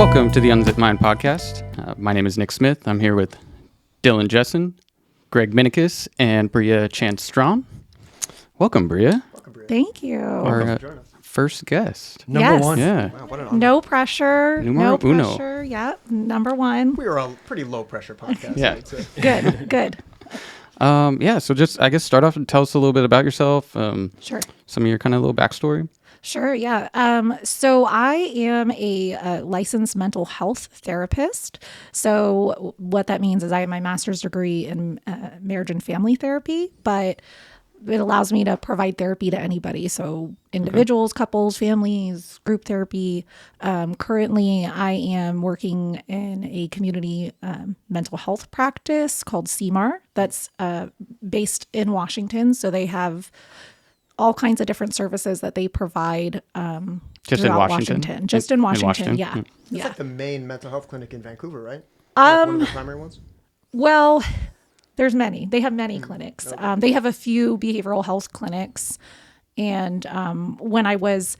Welcome to the Unzip Mind podcast. My name is Nick Smith. I'm here with Dylan Jessen, Greg Minikis, and Bria Chance-Strawn. Welcome, Bria. Thank you. Our first guest. Number one. Yeah. Wow, what an honor. No pressure. Numero no uno. pressure. Yep. Number one. We were a pretty low pressure podcast. Yeah. I'd say. Good. So just, I guess, start off and tell us a little bit about yourself. Sure. Some of your kind of little backstory. Sure. Yeah. So I am a licensed mental health therapist. So what that means is I have my master's degree in marriage and family therapy, but it allows me to provide therapy to anybody. So individuals, couples, families, group therapy. Currently, I am working in a community mental health practice called CMAR that's based in Washington. So they have all kinds of different services that they provide Just in throughout Washington? Just in Washington, Washington? yeah. Mm. It's like the main mental health clinic in Vancouver, right? One of the primary ones. Well, there's many. They have many clinics. They have a few behavioral health clinics. And when I was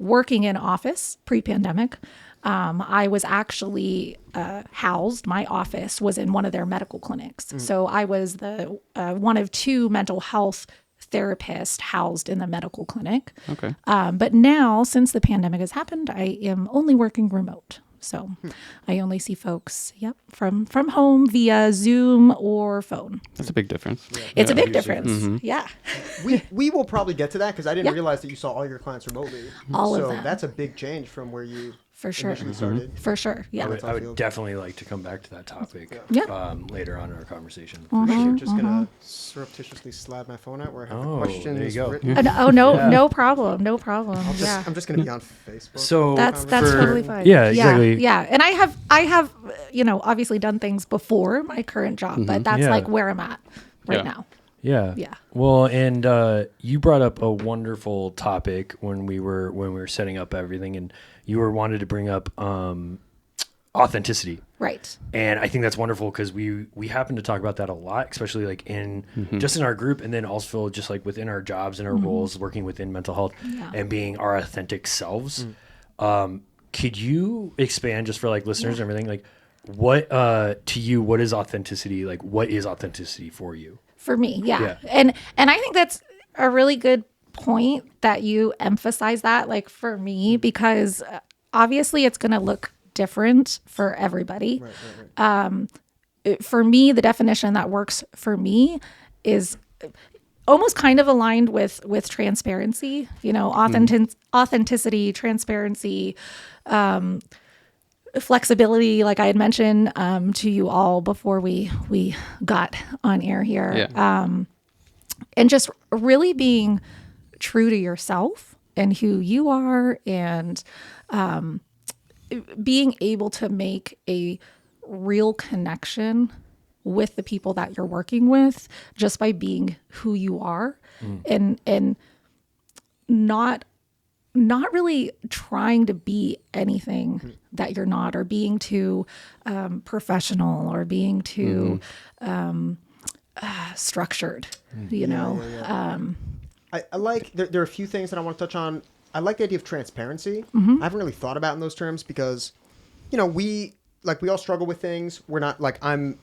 working in office pre-pandemic, I was actually housed. My office was in one of their medical clinics. So I was the one of two mental health therapists housed in the medical clinic. Okay. But now, since the pandemic has happened, I am only working remote. So I only see folks, from home via Zoom or phone. That's a big difference. It's a big difference. Yeah. We will probably get to that because I didn't Yeah. realize that you saw all your clients remotely. All of so them. that's a big change from where you For sure. initially started. For sure. Yeah. I would definitely like to come back to that topic Yeah. later on in our conversation. I'm just gonna surreptitiously slide my phone out where I have the Oh, questions there you go. written. No problem. No problem. Yeah. I'm just gonna be on Facebook. So That's for- totally fine. Yeah, exactly. Yeah. And I have, obviously done things before my current job, but that's Yeah. like where I'm at right Yeah. now. Yeah. Yeah. Well, and you brought up a wonderful topic when we were setting up everything, and you wanted to bring up authenticity. Right. And I think that's wonderful because we happen to talk about that a lot, especially like in just in our group, and then also just like within our jobs and our roles, working within mental health and being our authentic selves. Could you expand just for like listeners and everything, like what to you, what is authenticity? Like what is authenticity for you? For me, yeah. And I think that's a really good point that you emphasize that, like for me, because obviously it's going to look different for everybody. Right. For me, the definition that works for me is almost kind of aligned with transparency, authenticity, transparency, flexibility, like I had mentioned to you all before we got on air here. Yeah. And just really being true to yourself and who you are, and being able to make a real connection with the people that you're working with just by being who you are, and not really trying to be anything that you're not, or being too professional, or being too structured, I like, there are a few things that I want to touch on. I like the idea of transparency. I haven't really thought about in those terms because, we all struggle with things. We're not like, I'm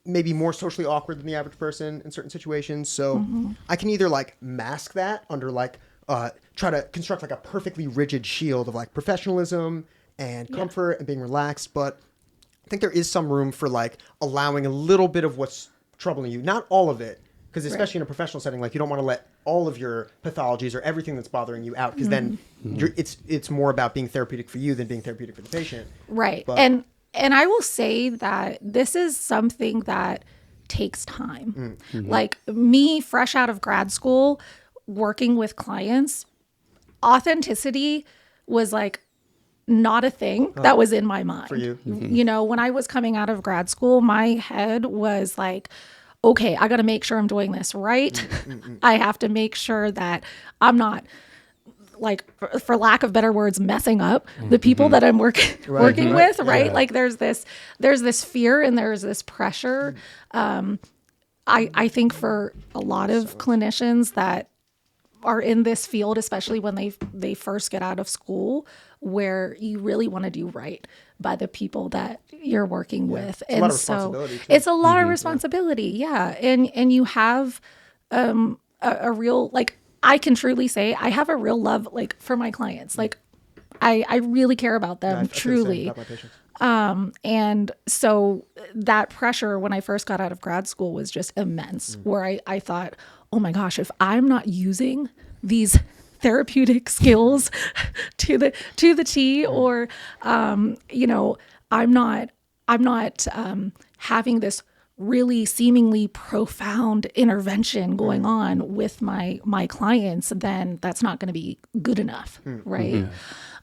maybe more socially awkward than the average person in certain situations. So I can either like mask that under like, try to construct like a perfectly rigid shield of like professionalism and comfort and being relaxed. But I think there is some room for like allowing a little bit of what's troubling you, not all of it. Because especially in a professional setting, like you don't want to let all of your pathologies or everything that's bothering you out, because then it's more about being therapeutic for you than being therapeutic for the patient. Right. But, and I will say that this is something that takes time. Like me, fresh out of grad school, working with clients, authenticity was like not a thing that was in my mind. For you. When I was coming out of grad school, my head was like, okay, I got to make sure I'm doing this right. I have to make sure that I'm not, like, for lack of better words, messing up the people that I'm working with, right? Yeah. Like there's this fear and there's this pressure. I think for a lot of clinicians that are in this field, especially when they first get out of school, where you really want to do right by the people that you're working with. It's a lot of responsibility, too. It's a lot of responsibility. Yeah. And you have a real, like, I can truly say I have a real love, like, for my clients. Like, I really care about them, I feel the same truly. about my patients. And so that pressure when I first got out of grad school was just immense, where I thought, oh my gosh, if I'm not using these therapeutic skills to the T, or, you know, I'm not having this really seemingly profound intervention going on with my clients, then that's not going to be good enough. Right.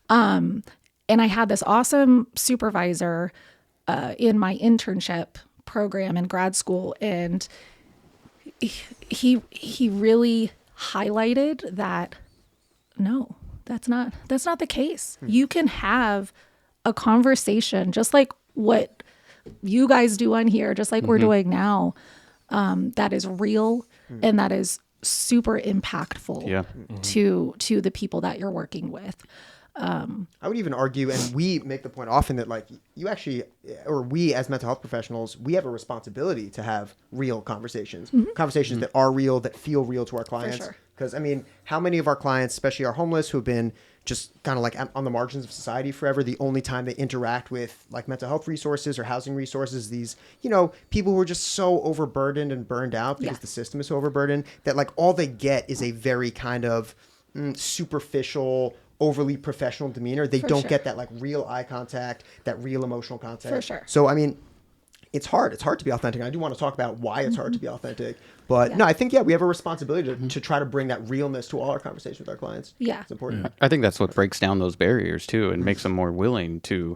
And I had this awesome supervisor in my internship program in grad school, and he really highlighted that no, that's not the case. You can have a conversation just like what you guys do on here, just like we're doing now, that is real and that is super impactful to the people that you're working with. I would even argue, and we make the point often, that like you actually, or we as mental health professionals, we have a responsibility to have real conversations, conversations that are real, that feel real to our clients. sure. Because I mean, how many of our clients, especially our homeless, who have been just kind of like on the margins of society forever, the only time they interact with like mental health resources or housing resources, these, you know, people who are just so overburdened and burned out because the system is so overburdened that like all they get is a very kind of superficial, overly professional demeanor. They don't get that like real eye contact, that real emotional contact. For sure. So, I mean, it's hard. It's hard to be authentic. I do want to talk about why it's hard to be authentic. But no, I think, we have a responsibility to try to bring that realness to all our conversations with our clients. Yeah. It's important. I think that's what breaks down those barriers too, and makes them more willing to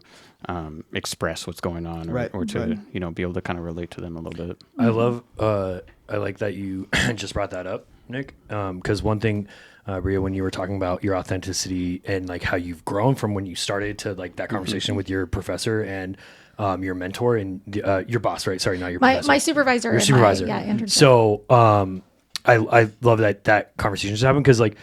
express what's going on, or to you know, be able to kind of relate to them a little bit. I love, I like that you just brought that up, Nick, because one thing, Bria, when you were talking about your authenticity and like how you've grown from when you started to like that conversation with your professor and your mentor and your boss, right? Sorry, not your professor. My supervisor. Your supervisor. Internship. So I love that conversation just happened, because like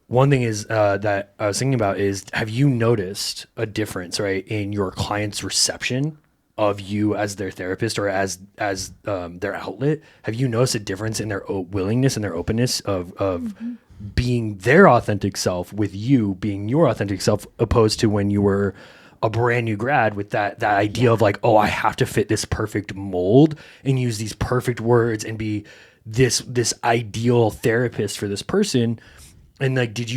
one thing is that I was thinking about is, have you noticed a difference, right, in your client's reception of you as their therapist or as their outlet? Have you noticed a difference in their willingness and their openness of being their authentic self with you being your authentic self, opposed to when you were a brand new grad with that idea of like, oh, I have to fit this perfect mold and use these perfect words and be this ideal therapist for this person? And like, have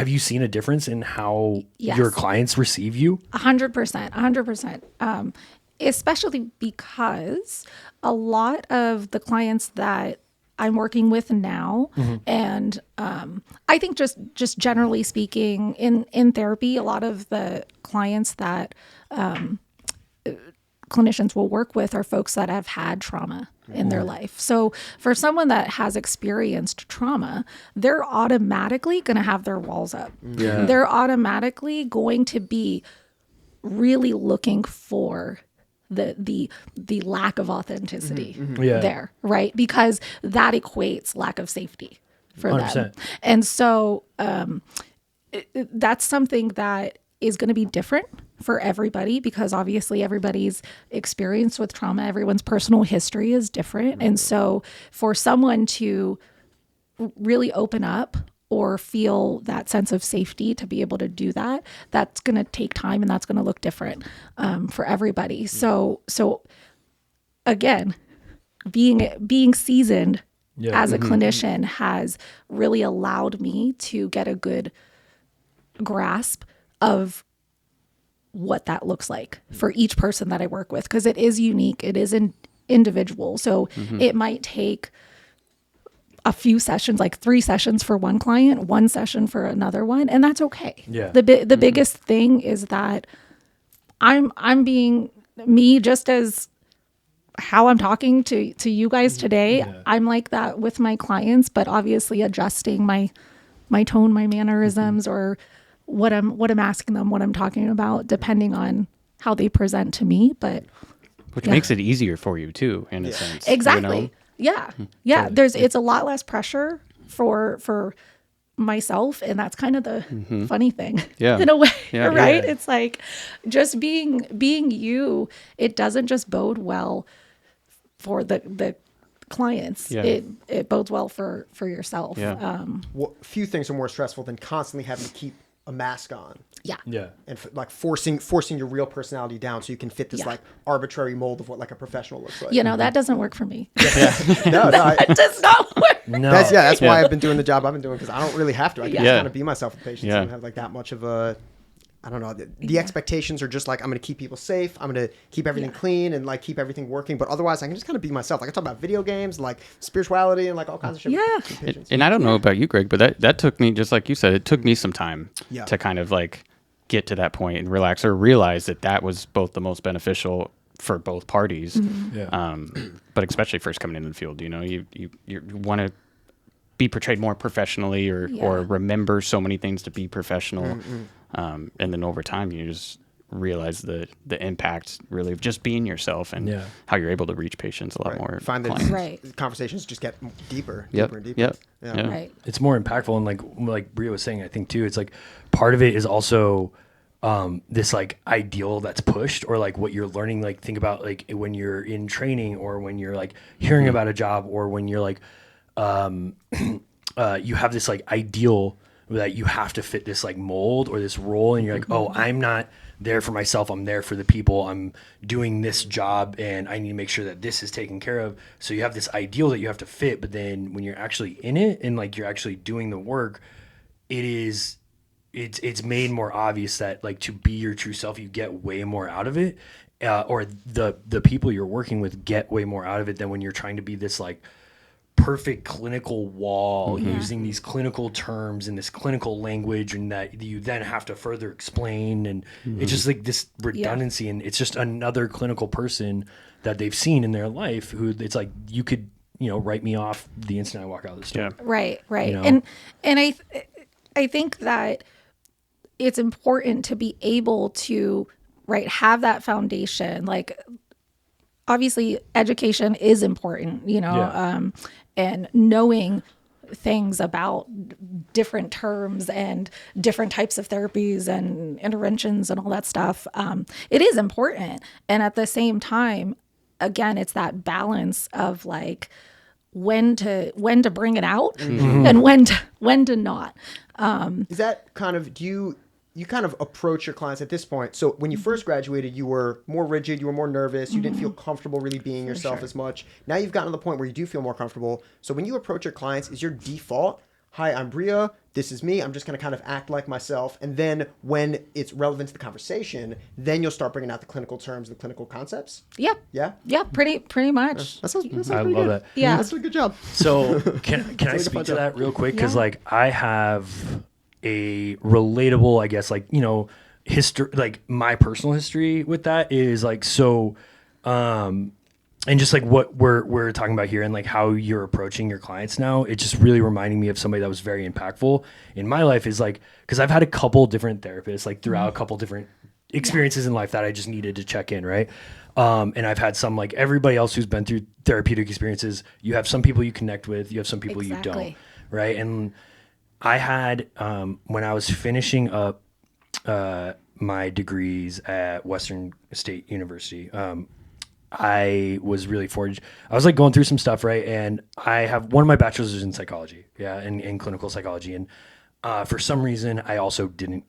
you seen a difference in how your clients receive you? 100%. Especially because a lot of the clients that I'm working with now, and I think just generally speaking in therapy, a lot of the clients that clinicians will work with are folks that have had trauma in their life. So for someone that has experienced trauma, they're automatically going to have their walls up. Yeah. They're automatically going to be really looking for the lack of authenticity there, right? Because that equates lack of safety for 100%. Them. And so that's something that is going to be different for everybody, because obviously everybody's experience with trauma, everyone's personal history is different. And so for someone to really open up or feel that sense of safety to be able to do that, that's going to take time and that's going to look different for everybody. So again, being seasoned as a clinician has really allowed me to get a good grasp of what that looks like for each person that I work with, because it is unique, it is individual. So it might take a few sessions, like 3 sessions for one client, 1 session for another one, and that's okay. Yeah. The biggest thing is that I'm being me, just as how I'm talking to you guys today. Yeah. I'm like that with my clients, but obviously adjusting my tone, my mannerisms, or what I'm asking them, what I'm talking about, depending on how they present to me. But which makes it easier for you too, in a sense. Exactly. You know? Yeah. Yeah. Totally. It's a lot less pressure for myself, and that's kind of the funny thing in a way, right? It's like just being you. It doesn't just bode well for the clients. It bodes well for yourself. Few things are more stressful than constantly having to keep a mask on. And like forcing your real personality down so you can fit this like arbitrary mold of what like a professional looks like. That doesn't work for me. That does not work. No. That's why I've been doing the job I've been doing, because I don't really have to. I can just kind of be myself with patients. I don't have like that much of a, I don't know. The expectations are just like, I'm going to keep people safe. I'm going to keep everything clean and like keep everything working. But otherwise, I can just kind of be myself. Like I talk about video games, like spirituality, and like all kinds of shit. And I don't know about you, Greg, but that took me, just like you said, it took me some time to kind of like get to that point and relax, or realize that was both the most beneficial for both parties. But especially first coming into the field, you want to be portrayed more professionally, or remember so many things to be professional. And then over time, you just realize the impact really of just being yourself, and how you're able to reach patients a lot more. Find that conversations just get deeper and deeper. Right. It's more impactful. And like Bria was saying, I think too, it's like part of it is also this like ideal that's pushed, or like what you're learning. Like think about like when you're in training, or when you're like hearing about a job, or when you're like you have this like ideal that you have to fit this like mold or this role, and you're like, oh, I'm not there for myself, I'm there for the people, I'm doing this job and I need to make sure that this is taken care of. So you have this ideal that you have to fit, but then when you're actually in it and like you're actually doing the work, it's made more obvious that like to be your true self, you get way more out of it, or the people you're working with get way more out of it than when you're trying to be this like perfect clinical wall using these clinical terms and this clinical language, and that you then have to further explain, and it's just like this redundancy, and it's just another clinical person that they've seen in their life who it's like you could write me off the instant I walk out of the store. Right and I think that it's important to be able to have that foundation. Like obviously education is important, and knowing things about different terms and different types of therapies and interventions and all that stuff. It is important. And at the same time, again, it's that balance of like when to bring it out and when to not. Is that kind of, do you kind of approach your clients at this point? So when you first graduated, you were more rigid, you were more nervous, you didn't feel comfortable really being yourself as much. Now you've gotten to the point where you do feel more comfortable. So when you approach your clients, is your default, hi, I'm Bria, this is me, I'm just going to kind of act like myself. And then when it's relevant to the conversation, then you'll start bringing out the clinical terms, the clinical concepts? Yep. Yeah? Yeah, pretty much. That sounds I pretty love good. that. Yeah. That's a good job. So can I speak to that real quick? Because like I have a relatable, I guess, like, history, like my personal history with that is like, so, and just like what we're talking about here and like how you're approaching your clients now, it's just really reminding me of somebody that was very impactful in my life, is like, because I've had a couple different therapists like throughout a couple different experiences in life that I just needed to check in, right? And I've had some, like everybody else who's been through therapeutic experiences, you have some people you connect with, you have some people you don't, right? And I had, when I was finishing up my degrees at Western State University, I was really fortunate. I was like going through some stuff, right? And I have one of my bachelor's is in psychology, in clinical psychology. And for some reason, I also didn't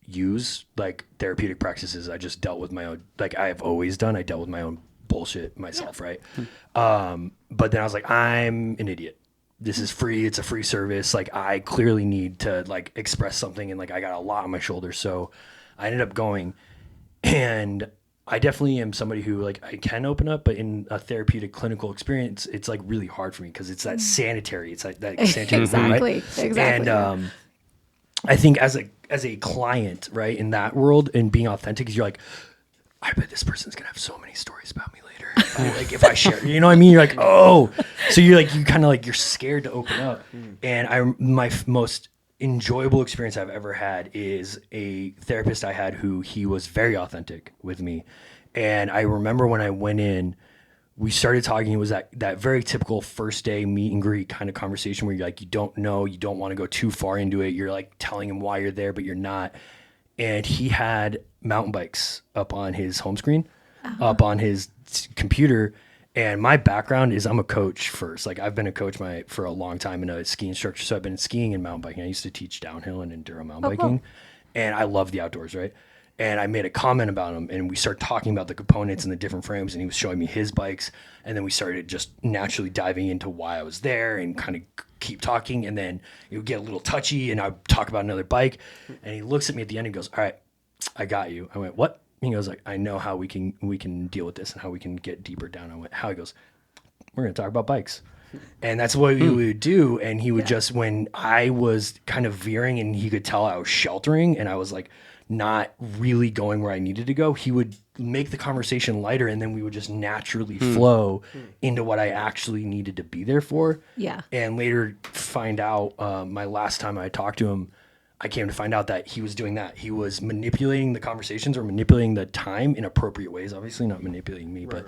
use like therapeutic practices. I just dealt with my own, like I have always done. I dealt with my own bullshit myself, right? But then I was like, I'm an idiot. This is free. It's a free service. Like I clearly need to like express something, and like I got a lot on my shoulders. So I ended up going, and I definitely am somebody who like I can open up, but in a therapeutic clinical experience, it's like really hard for me because it's that sanitary. It's like that sanitary, exactly. right? Exactly. And I think as a client, right, in that world and being authentic, is you're like, I bet this person's gonna have so many stories about me later. Like if I share, you know what I mean? You're like, oh, so you're like, you kind of like, you're scared to open up. And my most enjoyable experience I've ever had is a therapist I had who he was very authentic with me. And I remember when I went in, we started talking. It was that very typical first day meet and greet kind of conversation where you're like, you don't know, you don't want to go too far into it. You're like telling him why you're there, but you're not. And he had mountain bikes up on his home screen, up on his computer. And my background is I'm a coach first. Like I've been a coach for a long time and a ski instructor. So I've been skiing and mountain biking. I used to teach downhill and enduro mountain biking. And I love the outdoors, right? And I made a comment about him, and we started talking about the components and the different frames, and he was showing me his bikes. And then we started just naturally diving into why I was there and kind of keep talking. And then it would get a little touchy, and I'd talk about another bike. And he looks at me at the end and goes, "All right, I got you." I went, "What?" He goes, "Like, I know how we can deal with this and how we can get deeper down." I went, "How?" He goes, "We're going to talk about bikes." And that's what we would do. And he would just, when I was kind of veering and he could tell I was sheltering and I was like not really going where I needed to go, he would make the conversation lighter, and then we would just naturally flow into what I actually needed to be there for. Yeah. And later find out, my last time I talked to him, I came to find out that he was doing that. He was manipulating the conversations or manipulating the time in appropriate ways. Obviously not manipulating me, but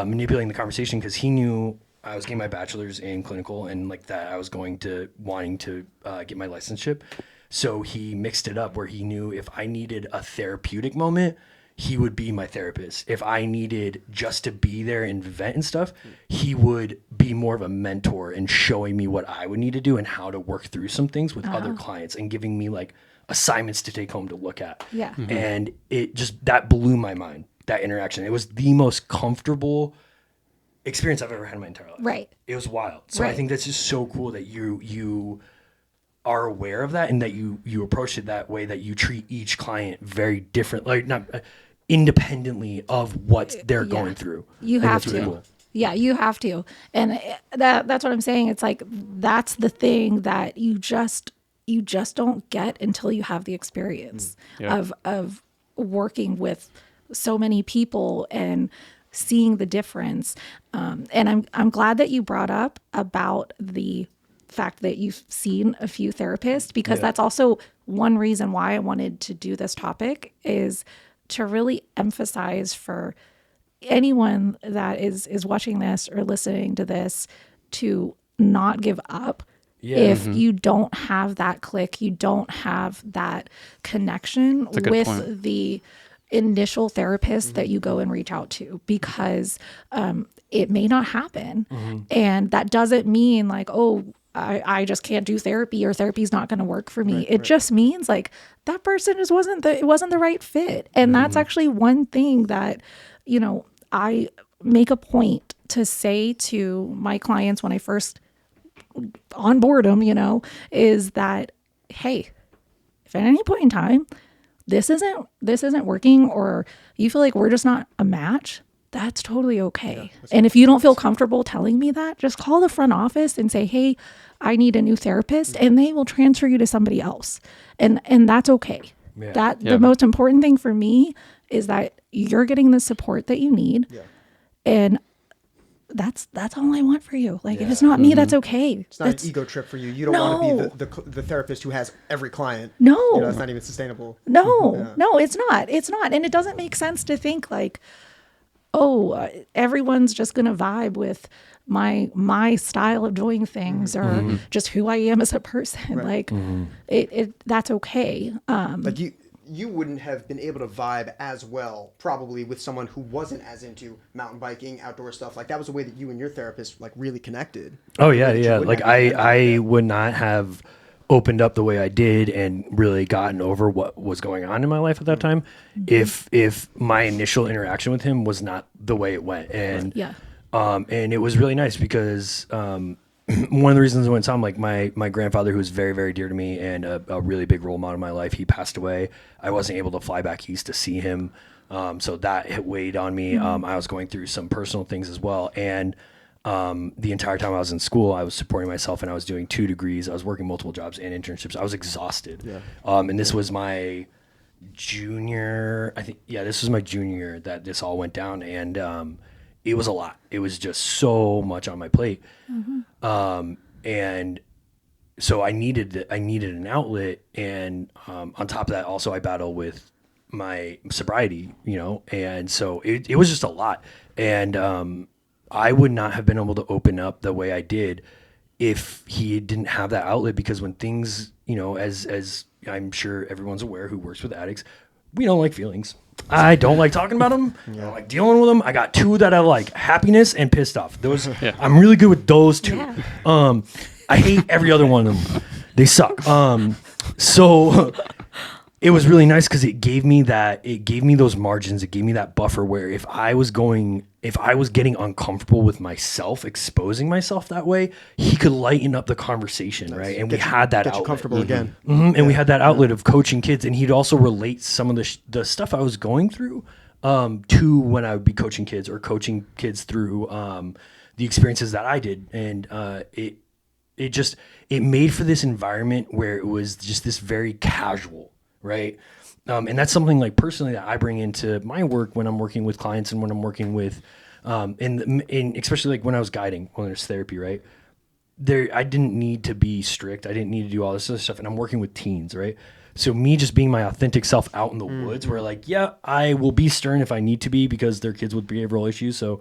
manipulating the conversation, because he knew I was getting my bachelor's in clinical and like that I was wanting to get my licenseship. So he mixed it up where he knew if I needed a therapeutic moment, he would be my therapist. If I needed just to be there and vent and stuff, he would be more of a mentor and showing me what I would need to do and how to work through some things with other clients and giving me like assignments to take home to look at. Yeah. And it just, that blew my mind, that interaction. It was the most comfortable experience I've ever had in my entire life. Right. It was wild. So I think that's just so cool that you are aware of that and that you approach it that way, that you treat each client very different, like not independently of what they're going through. You have to. Really cool. Yeah, you have to. And that's what I'm saying. It's like, that's the thing that you just don't get until you have the experience of working with so many people and seeing the difference. And I'm glad that you brought up about the fact that you've seen a few therapists, because that's also one reason why I wanted to do this topic, is to really emphasize for anyone that is watching this or listening to this to not give up. If you don't have that click, you don't have that connection with the initial therapist that you go and reach out to, because it may not happen. And that doesn't mean like, oh, I just can't do therapy, or therapy's not going to work for me. It just means like that person just wasn't the right fit. And that's actually one thing that, you know, I make a point to say to my clients when I first onboard them, you know, is that, hey, if at any point in time this isn't working, or you feel like we're just not a match, that's totally okay. And if you don't feel comfortable telling me that, just call the front office and say, hey, I need a new therapist, and they will transfer you to somebody else. And that's okay. The most important thing for me is that you're getting the support that you need. And that's all I want for you. Like, if it's not me, that's okay. It's not an ego trip for you. You don't want to be the therapist who has every client. No. You know, it's not even sustainable. No, it's not. It's not. And it doesn't make sense to think like, oh, everyone's just going to vibe with my style of doing things, or just who I am as a person. Like it that's okay. Like you wouldn't have been able to vibe as well probably with someone who wasn't as into mountain biking, outdoor stuff. Like that was the way that you and your therapist like really connected. Oh yeah. Like I would not have opened up the way I did and really gotten over what was going on in my life at that time if my initial interaction with him was not the way it went. And and it was really nice because one of the reasons I went to him, like my grandfather, who was very, very dear to me and a really big role model in my life, he passed away. I wasn't able to fly back east to see him. So that weighed on me. I was going through some personal things as well. And the entire time I was in school, I was supporting myself, and I was doing 2 degrees. I was working multiple jobs and internships. I was exhausted. And this was my junior, this was my junior year that this all went down. And it was a lot. It was just so much on my plate. And so I needed an outlet. And on top of that, also I battle with my sobriety, you know, and so it was just a lot. And I would not have been able to open up the way I did if he didn't have that outlet. Because when things, as I'm sure everyone's aware who works with addicts, we don't like feelings. I don't like talking about them. I don't like dealing with them. I got two that I like: happiness and pissed off. Those I'm really good with those two. Yeah. I hate every other one of them. They suck. So it was really nice because it gave me those margins. It gave me that buffer where if I was getting uncomfortable with myself, exposing myself that way, he could lighten up the converstion, right? And we had that outlet. Comfortable again. And we had that outlet of coaching kids, and he'd also relate some of the stuff I was going through to when I would be coaching kids or coaching kids through the experiences that I did. And it made for this environment where it was just this very casual, right? And that's something like personally that I bring into my work when I'm working with clients and when I'm working with, especially like when I was guiding wellness therapy, right? I didn't need to be strict. I didn't need to do all this other stuff. And I'm working with teens, right? So me just being my authentic self out in the woods where like, yeah, I will be stern if I need to be because they're kids with behavioral issues. So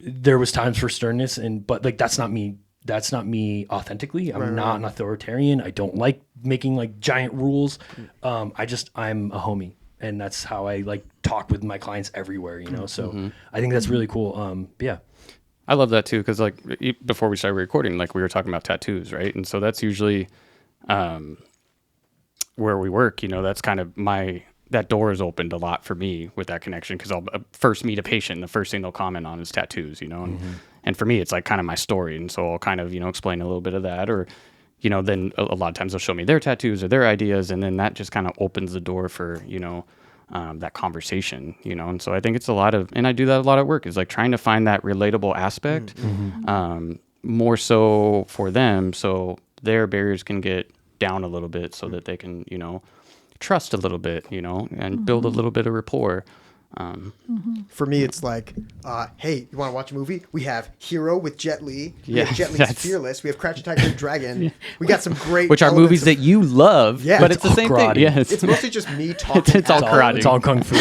there was times for sternness but like, that's not me. That's not me authentically. I'm not an authoritarian. I don't like making like giant rules. I'm a homie, and that's how I like talk with my clients everywhere, So I think that's really cool. Yeah. I love that too. Cause like before we started recording, like we were talking about tattoos, right? And so that's usually, where we work, that's kind of that door is opened a lot for me with that connection. Cause I'll first meet a patient. The first thing they'll comment on is tattoos, and for me, it's like kind of my story. And so I'll kind of, explain a little bit of that or, then a lot of times they'll show me their tattoos or their ideas. And then that just kind of opens the door for, that conversation, And so I think it's and I do that a lot at work is like trying to find that relatable aspect, more so for them. So their barriers can get down a little bit so that they can, trust a little bit, and build a little bit of rapport. For me, it's like, hey, you want to watch a movie? We have Hero with Jet Li. We have Jet Li's Fearless. We have Crouching Tiger and Dragon. We got some great, which are movies that you love, but it's the same karate. thing. Yeah, it's mostly just me talking. It's all karate. It's all kung fu.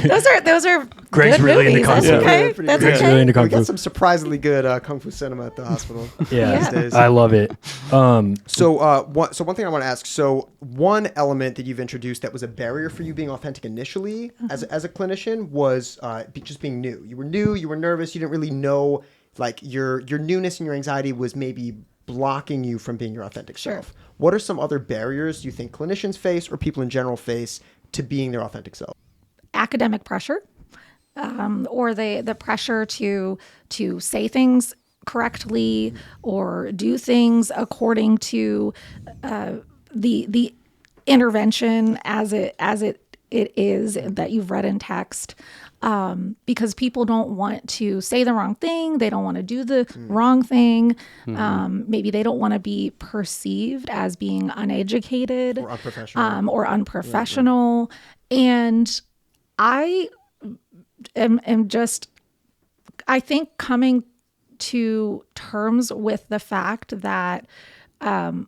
Those are Greg's good really movies. into kung fu. That's okay. Pretty That's good. okay. Really into kung We got fu. some surprisingly good kung fu cinema at the hospital. Yeah, these days. I love it. So one thing I want to ask. So one element that you've introduced that was a barrier for you being authentic initially as a clinician was just being new. You were new. You were nervous. You didn't really know, like your newness and your anxiety was maybe blocking you from being your authentic self. What are some other barriers you think clinicians face or people in general face to being their authentic self? Academic pressure, or the pressure to say things correctly or do things according to the intervention as it is that you've read in text, because people don't want to say the wrong thing. They don't want to do the wrong thing. Maybe they don't want to be perceived as being uneducated Or unprofessional. Unprofessional. And I am just, I think, coming to terms with the fact that I'm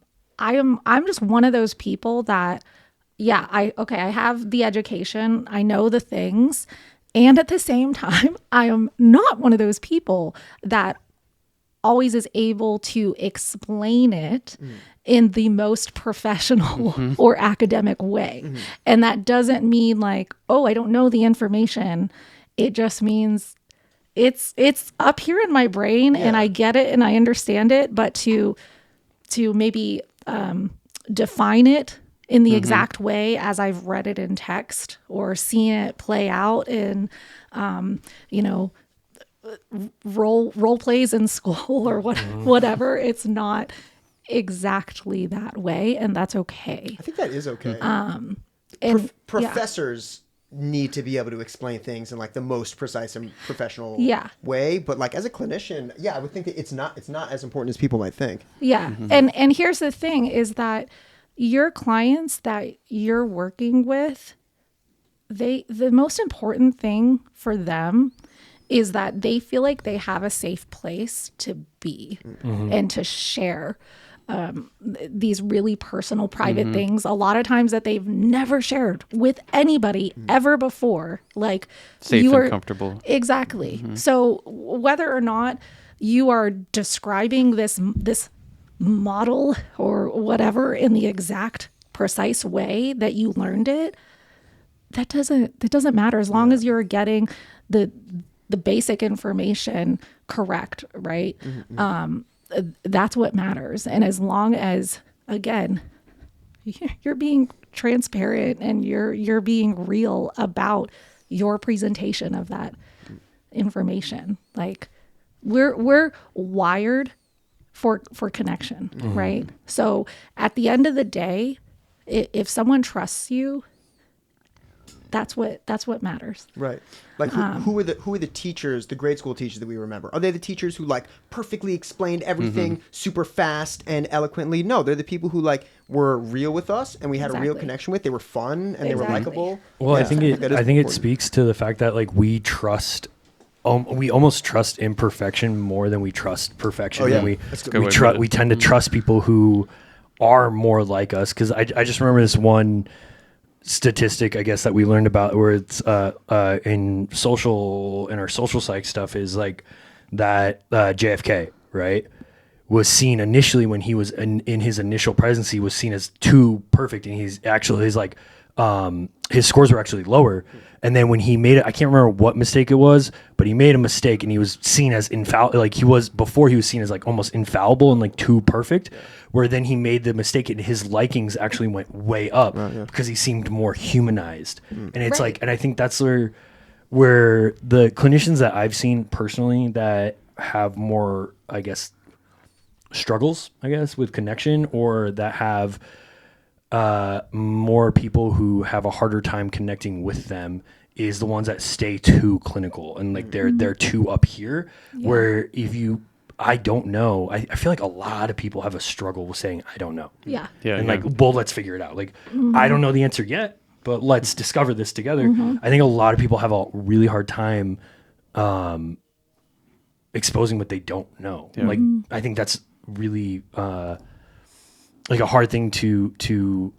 just one of those people that, I have the education, I know the things, and at the same time, I am not one of those people that always is able to explain it in the most professional or academic way. And that doesn't mean like, oh, I don't know the information. It just means it's up here in my brain and I get it and I understand it, but to maybe define it in the exact way as I've read it in text or seen it play out in, role plays in school or whatever. It's not exactly that way, and that's okay. I think that is okay. And professors need to be able to explain things in like the most precise and professional way, but like as a clinician, I would think that it's not as important as people might think. And here's the thing is that your clients that you're working with, the most important thing for them is that they feel like they have a safe place to be and to share these really personal, private things, a lot of times that they've never shared with anybody ever before. Like Safe and comfortable. Exactly. So whether or not you are describing this model or whatever in the exact precise way that you learned it, that doesn't matter as long as you're getting the basic information correct, right? That's what matters. And as long as, again, you're being transparent and you're being real about your presentation of that information. Like we're wired for connection, right? So at the end of the day, if someone trusts you, that's what matters. Right. Like who are the teachers, the grade school teachers that we remember? Are they the teachers who like perfectly explained everything super fast and eloquently? No, they're the people who like were real with us and we had a real connection with. They were fun and they were likable. Well, I think it speaks to the fact that like we trust. We almost trust imperfection more than we trust perfection. We tend to trust people who are more like us. Because I just remember this one statistic, I guess, that we learned about where it's in our social psych stuff is like that JFK, right, was seen initially when he was in his initial presidency was seen as too perfect, and his scores were actually lower. And then when he made it, I can't remember what mistake it was, but he made a mistake and he was seen as infallible. Like he was seen as like almost infallible and like too perfect, where then he made the mistake and his likings actually went way up because he seemed more humanized. And it's like, and I think that's where the clinicians that I've seen personally that have more, I guess, struggles, I guess, with connection, or that have more people who have a harder time connecting with them, is the ones that stay too clinical and like they're too up here. Where I don't know. I feel like a lot of people have a struggle with saying I don't know. Like, well, let's figure it out. Like I don't know the answer yet, but let's discover this together. I think a lot of people have a really hard time exposing what they don't know. Like I think that's really like a hard thing to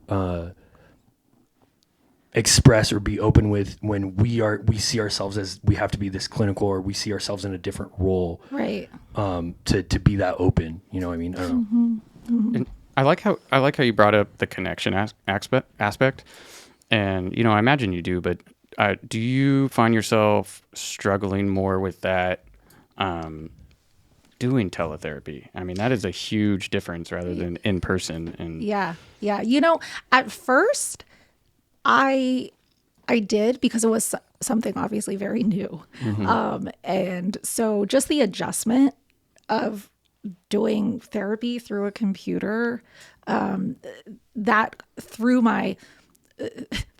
express or be open with when we see ourselves as we have to be this clinical, or we see ourselves in a different role, right? To be that open, you know what I mean? I don't know. And I like how you brought up the connection aspect, and I imagine you do, but do you find yourself struggling more with that? Doing teletherapy. I mean, that is a huge difference rather than in person. And yeah. At first I did, because it was something obviously very new. And so just the adjustment of doing therapy through a computer, that threw my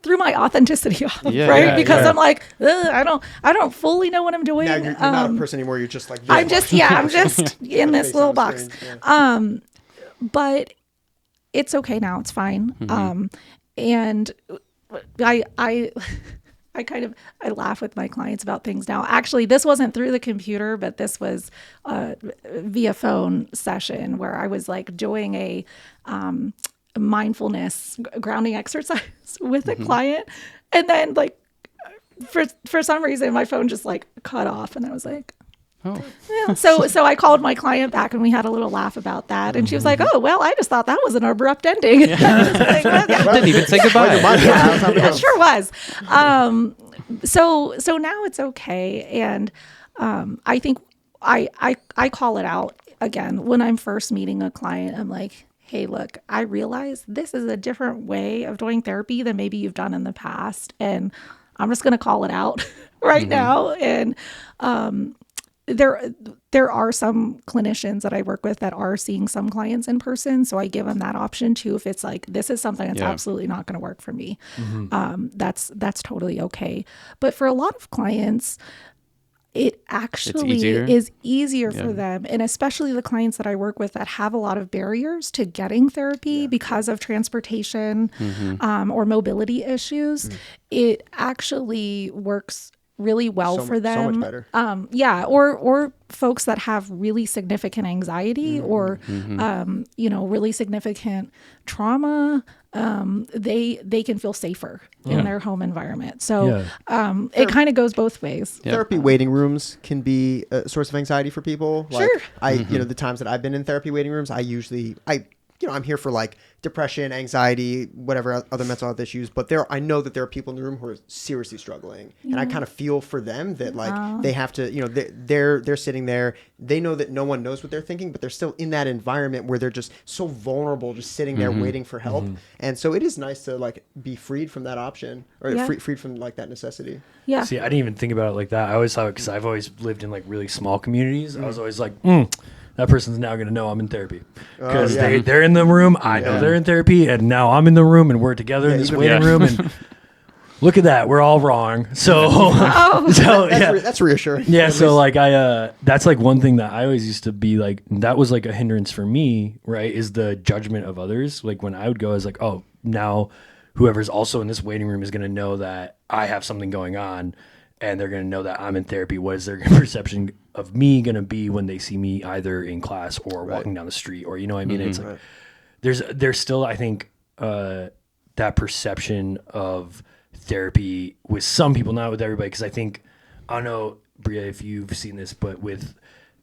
authenticity off, right? Because I'm like, I don't fully know what I'm doing. Now you're not a person anymore. You're just like this. I'm just in this little box. But it's okay now. It's fine. And I laugh with my clients about things now. Actually, this wasn't through the computer, but this was via phone session where I was like doing a mindfulness grounding exercise with a client, and then like for some reason my phone just like cut off, and I was like, so I called my client back and we had a little laugh about that, and she was like, oh well, I just thought that was an abrupt ending. Like, didn't even say goodbye. It sure was. So now it's okay, and I think I call it out again when I'm first meeting a client. I'm like, hey, look, I realize this is a different way of doing therapy than maybe you've done in the past. And I'm just going to call it out right now. And there are some clinicians that I work with that are seeing some clients in person. So I give them that option too. If it's like, this is something that's absolutely not going to work for me, that's totally okay. But for a lot of clients, it actually is easier for them. And especially the clients that I work with that have a lot of barriers to getting therapy because of transportation or mobility issues, it actually works really well for them. So much better. Or folks that have really significant anxiety or really significant trauma, they can feel safer in their home environment. So it kind of goes both ways. Therapy waiting rooms can be a source of anxiety for people. Like, Sure. The times that I've been in therapy waiting rooms, I'm here for like depression, anxiety, whatever other mental health issues. But I know that there are people in the room who are seriously struggling, and I kind of feel for them that like they have to, they're sitting there. They know that no one knows what they're thinking, but they're still in that environment where they're just so vulnerable, just sitting there waiting for help. And so it is nice to like be freed from that option, or freed from like that necessity. Yeah. See, I didn't even think about it like that. I always thought, because I've always lived in like really small communities, I was always like, that person's now going to know I'm in therapy, because they're in the room. I know they're in therapy, and now I'm in the room, and we're together in this waiting room. And look at that, we're all wrong. So, That's reassuring. Yeah. So like that's like one thing that I always used to be like, that was like a hindrance for me, right? Is the judgment of others. Like when I would go, I was like, oh, now whoever's also in this waiting room is going to know that I have something going on, and they're going to know that I'm in therapy. What is their perception of me going to be when they see me either in class or walking down the street, or, you know what I mean? It's like, there's still, I think, that perception of therapy with some people, not with everybody. Cause I think, I don't know, Bria, if you've seen this, but with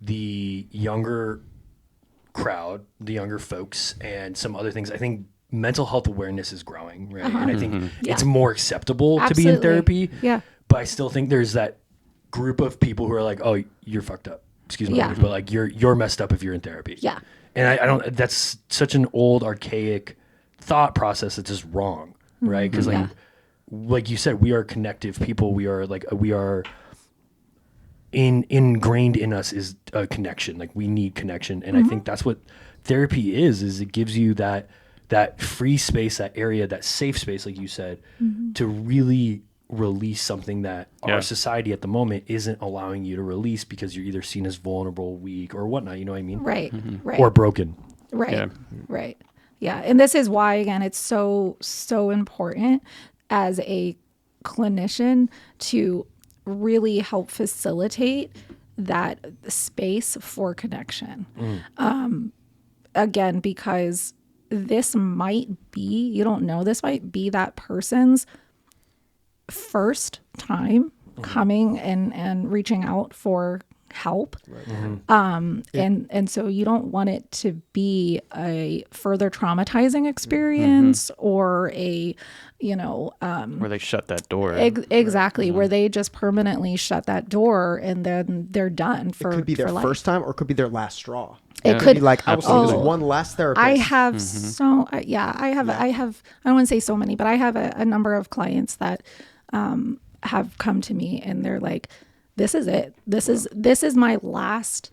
the younger crowd, the younger folks, and some other things, I think mental health awareness is growing, right? And I think it's more acceptable to be in therapy. Yeah. But I still think there's that group of people who are like, oh, you're fucked up. Excuse my language, but like you're messed up if you're in therapy. Yeah. And I don't, that's such an old archaic thought process that's just wrong, right? Because like you said, we are connective people. We are ingrained in us is a connection. Like we need connection. And I think that's what therapy is it gives you that free space, that area, that safe space, like you said, to really release something that our society at the moment isn't allowing you to release, because you're either seen as vulnerable, weak, or whatnot. You know what I mean? Right. Right. Or broken. Right. Right. Yeah. And this is why, again, it's so important as a clinician to really help facilitate that space for connection. Again, because this might be, you don't know, this might be that person's first time coming and reaching out for help. And so you don't want it to be a further traumatizing experience or a, where they shut that door. Exactly. Where they just permanently shut that door and then they're done for life. It could be their first time, or it could be their last straw. It could be like, I will see this one last therapist. I have I don't want to say so many, but I have a number of clients that have come to me and they're like, this is it. This is my last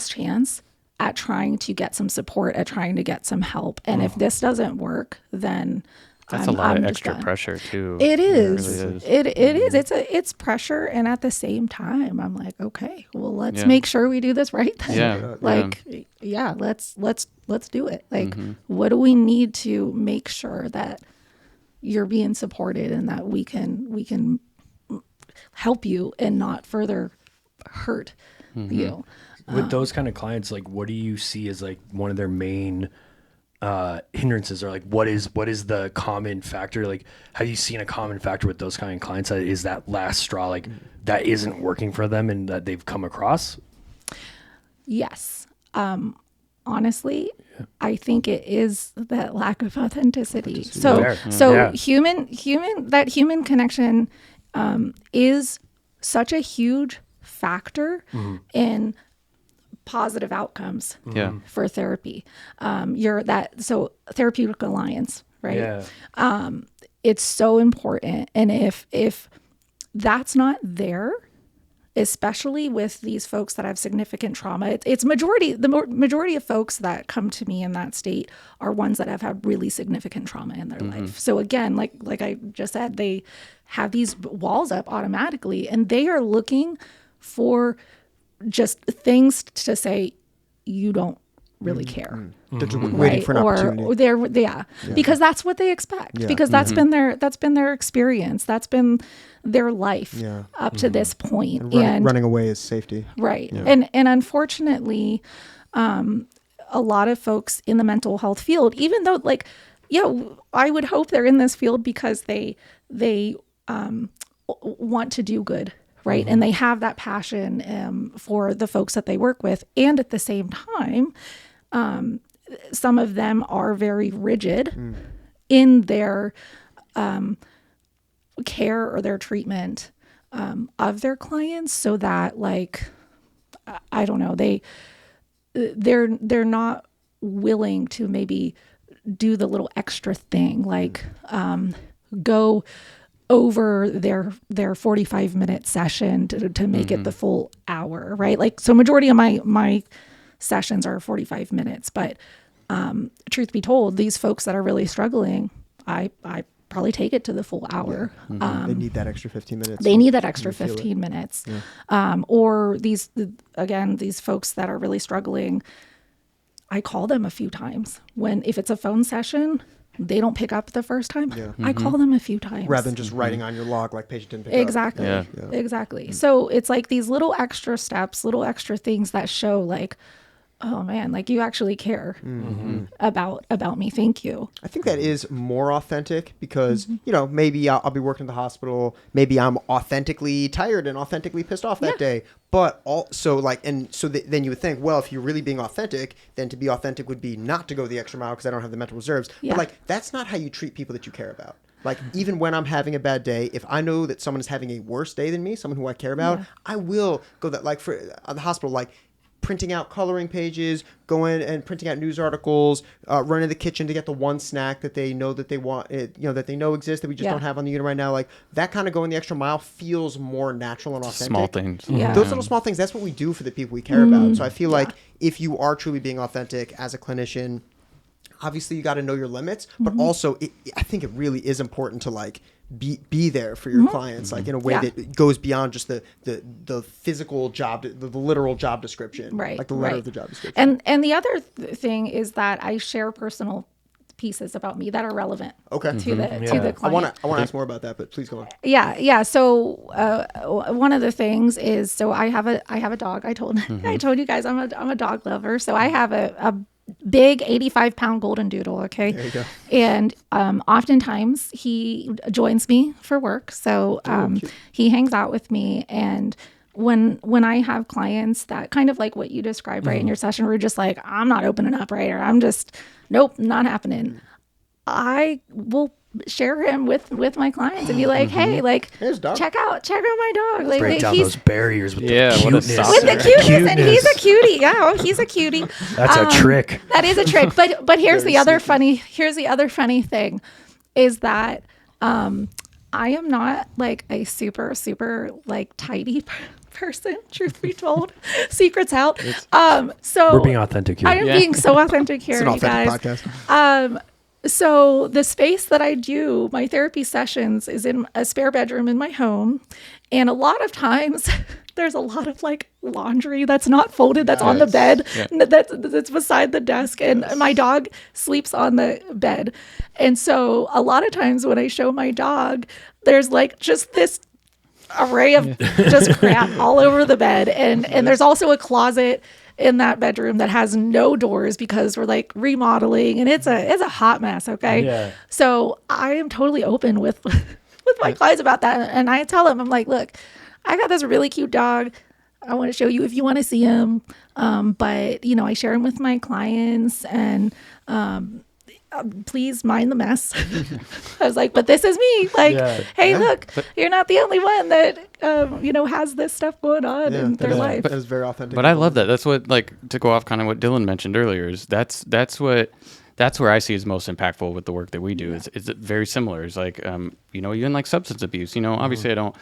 chance at trying to get some support, at trying to get some help. And if this doesn't work, then that's a lot of extra pressure too. It is. It really is. It's pressure, and at the same time, I'm like, okay, well, let's make sure we do this right then. Let's do it. Like, what do we need to make sure that you're being supported and that we can help you and not further hurt you. With those kind of clients, like, what do you see as like one of their main hindrances, or like what is the common factor? Like, have you seen a common factor with those kind of clients that is that last straw, like that isn't working for them and that they've come across? Yes. Honestly, I think it is that lack of authenticity. So human connection is such a huge factor in positive outcomes for therapy. Therapeutic alliance, right? Yeah. It's so important. And if that's not there, especially with these folks that have significant trauma, the majority of folks that come to me in that state are ones that have had really significant trauma in their life. So again, like I just said, they have these walls up automatically, and they are looking for just things to say, you don't really care. They're waiting for an opportunity. Or they're because that's what they expect. Because that's been their experience. That's been their life up to this point. And running away is safety. Right. Yeah. And unfortunately, a lot of folks in the mental health field, even though I would hope they're in this field because they want to do good. Right. And they have that passion for the folks that they work with. And at the same time, some of them are very rigid in their care or their treatment of their clients, so that, like, I don't know, they're not willing to maybe do the little extra thing, like go over their 45-minute session to make it the full hour, right? Like, so majority of my sessions are 45 minutes, but truth be told, these folks that are really struggling, I probably take it to the full hour. They need that extra 15 minutes. They need that extra 15 minutes. Or these folks that are really struggling, I call them a few times. If it's a phone session, they don't pick up the first time. I call them a few times. Rather than just writing on your log like patient didn't pick up. Exactly. So it's like these little extra steps, little extra things that show, like, oh man, like, you actually care about me. Thank you. I think that is more authentic because, maybe I'll be working at the hospital. Maybe I'm authentically tired and authentically pissed off that day. But also, like, then you would think, well, if you're really being authentic, then to be authentic would be not to go the extra mile because I don't have the mental reserves. But, like, that's not how you treat people that you care about. Like, even when I'm having a bad day, if I know that someone is having a worse day than me, someone who I care about, I will go that, like, for the hospital, like, printing out coloring pages, going and printing out news articles, running to the kitchen to get the one snack that they know that they want, that they know exists that we just don't have on the unit right now. Like, that kind of going the extra mile feels more natural and authentic. Small things. Those little small things, that's what we do for the people we care about. So I feel like if you are truly being authentic as a clinician, obviously you got to know your limits, but also I think it really is important to, like, be there for your clients, like, in a way that goes beyond just the physical job, the literal job description, right? Like the letter of the job description. And the other thing is that I share personal pieces about me that are relevant to the client. I want to ask more about that, but please go on. Yeah. So one of the things is, so I have a dog. I told you guys I'm a dog lover. So I have a big 85-pound golden doodle. Okay. There you go. And oftentimes he joins me for work. So he hangs out with me. And when I have clients that kind of like what you described, right, in your session, we're just like, I'm not opening up, right? Or I'm just, nope, not happening. I will share him with my clients and be like, hey, like, check out my dog. Like, break down those barriers with the cuteness. With the cuteness. And he's a cutie. Yeah, he's a cutie. That's a trick. That is a trick. But here's the other funny thing is that I am not like a super, super like tidy person, truth be told. Secrets out. So we're being authentic here. I am being so authentic here, it's an authentic podcast. So the space that I do my therapy sessions is in a spare bedroom in my home. And a lot of times there's a lot of like laundry that's not folded, that's on the bed, that's beside the desk. And my dog sleeps on the bed. And so a lot of times when I show my dog, there's like just this array of just crap all over the bed. And there's also a closet in that bedroom that has no doors because we're like remodeling and it's a hot mess. Okay. Yeah. So I am totally open with my clients about that. And I tell them, I'm like, look, I got this really cute dog. I want to show you if you want to see him. But I share him with my clients and, please mind the mess. I was like, but this is me. Like, hey, look, you're not the only one that, has this stuff going on in their life. That is very authentic. But I love that. That's what, like, to go off kind of what Dylan mentioned earlier, is that's where I see is most impactful with the work that we do. It's very similar. It's like, even like substance abuse, obviously I don't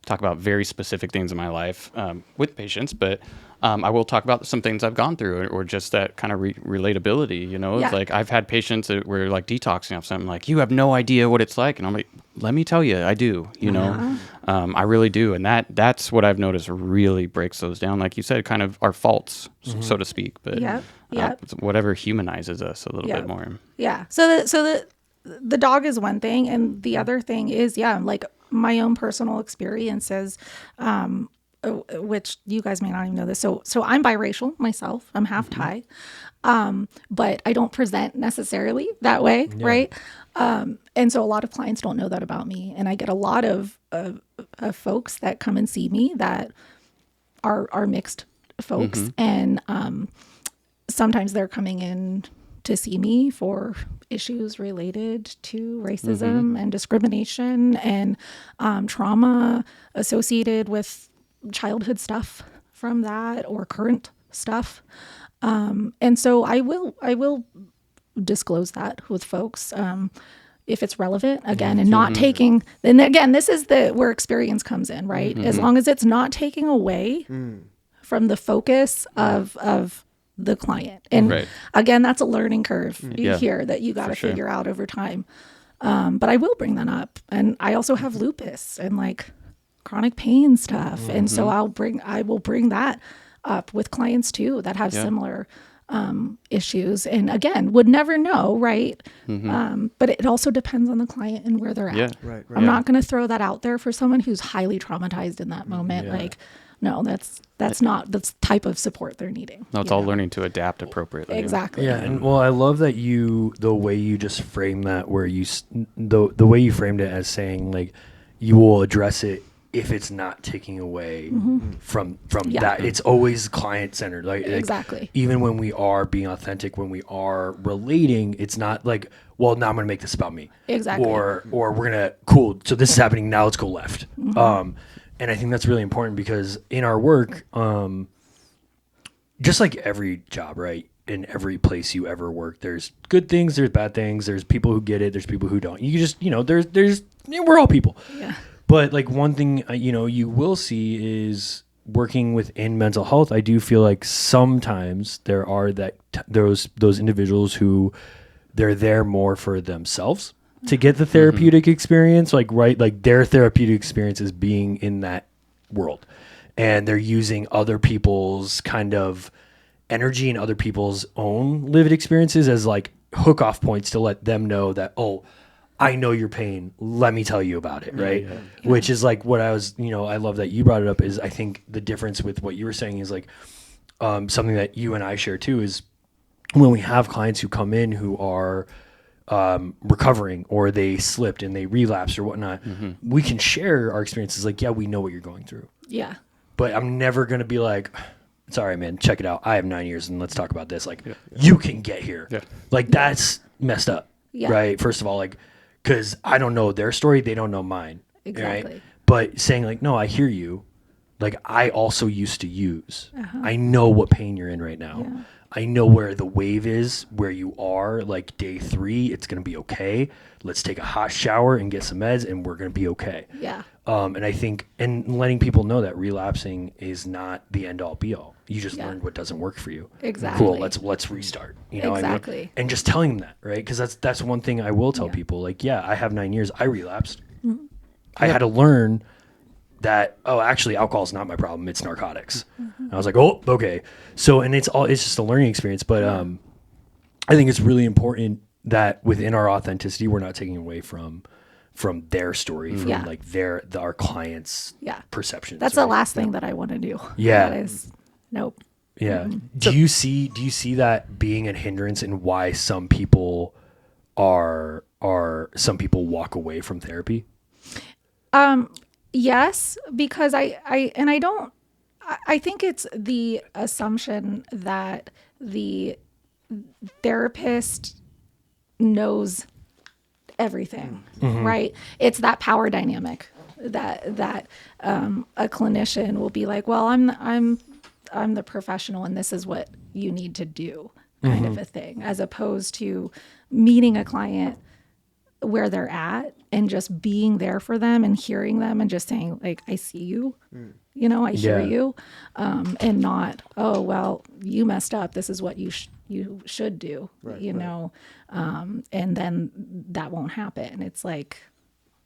talk about very specific things in my life with patients, but I will talk about some things I've gone through or just that kind of relatability, It's like I've had patients that were like detoxing off something, like, you have no idea what it's like. And I'm like, let me tell you, I do, you know, I really do. And that's what I've noticed really breaks those down. Like you said, kind of our faults, so to speak, but whatever humanizes us a little bit more. Yeah. So the dog is one thing. And the other thing is, like my own personal experiences, which you guys may not even know this. So I'm biracial myself. I'm half Thai. But I don't present necessarily that way. Right. And so a lot of clients don't know that about me. And I get a lot of folks that come and see me that are mixed folks. And, sometimes they're coming in to see me for issues related to racism and discrimination and, trauma associated with childhood stuff from that or current stuff. And so I will disclose that with folks, if it's relevant again, and not taking, then again, this is where experience comes in, right? As long as it's not taking away from the focus of the client. And again, that's a learning curve here that you got to figure out over time. But I will bring that up. And I also have lupus and like chronic pain stuff. And so I will bring that up with clients too that have similar issues, and again would never know, right? But it also depends on the client and where they're at. I'm not going to throw that out there for someone who's highly traumatized in that moment. Like, no, that's not the type of support they're needing. No, it's all learning to adapt appropriately. Exactly. Yeah, and well, I love that the way you just frame that, where the way you framed it as saying like you will address it if it's not taking away from that. It's always client centered. Like exactly. Even when we are being authentic, when we are relating, it's not like, well, now I'm going to make this about me. Exactly. Or we're going to, cool, so this is happening, now let's go left. And I think that's really important because in our work, just like every job, right? In every place you ever work, there's good things, there's bad things, there's people who get it, there's people who don't. You just, we're all people. Yeah. But like one thing, you will see is working within mental health. I do feel like sometimes there are those individuals who they're there more for themselves to get the therapeutic experience. Like their therapeutic experience is being in that world, and they're using other people's kind of energy and other people's own lived experiences as like hook off points to let them know that, oh, I know your pain. Let me tell you about it. Right. Yeah. Which is like what I was, I love that you brought it up. Is I think the difference with what you were saying is like something that you and I share too, is when we have clients who come in who are recovering, or they slipped and they relapsed or whatnot, we can share our experiences. Like, yeah, we know what you're going through. Yeah. But I'm never going to be like, sorry, man, check it out. I have 9 years and let's talk about this. Like, you can get here. Yeah. Like, that's messed up. Yeah. Right. First of all, like, because I don't know their story, they don't know mine. Exactly. Right? But saying like, no, I hear you. Like, I also used to use. I know what pain you're in right now. Yeah. I know where the wave is, where you are. Like day 3, it's going to be okay. Let's take a hot shower and get some meds, and we're going to be okay. Yeah. And I think, and letting people know that relapsing is not the end all be all. You just learned what doesn't work for you. Exactly. Cool. Let's restart. Exactly. And just telling them that, right? Because that's one thing I will tell people. Like, yeah, I have 9 years. I relapsed. I had to learn that, actually alcohol is not my problem. It's narcotics. And I was like, oh, okay. So, and it's just a learning experience. But I think it's really important that within our authenticity, we're not taking away from their story, from like our clients' perceptions. That's the last thing that I want to do. Yeah. That is, nope. Yeah. Do you see that being a hindrance in why some people walk away from therapy? Yes, because I think it's the assumption that the therapist knows everything, right? It's that power dynamic that a clinician will be like, well, I'm the professional and this is what you need to do, kind of a thing, as opposed to meeting a client where they're at and just being there for them and hearing them and just saying like, I see you, I hear you, and not, oh, well, you messed up. This is what you should do, and then that won't happen. It's like,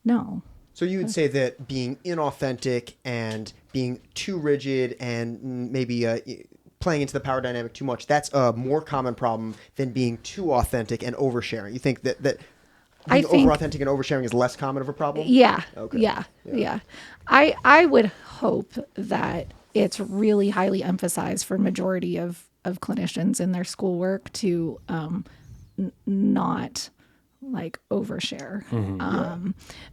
No. So you would say that being inauthentic and being too rigid and maybe playing into the power dynamic too much, that's a more common problem than being too authentic and oversharing. You think that being over-authentic and oversharing is less common of a problem? Yeah. Okay. Yeah. I would hope that it's really highly emphasized for majority of clinicians in their schoolwork to not like overshare.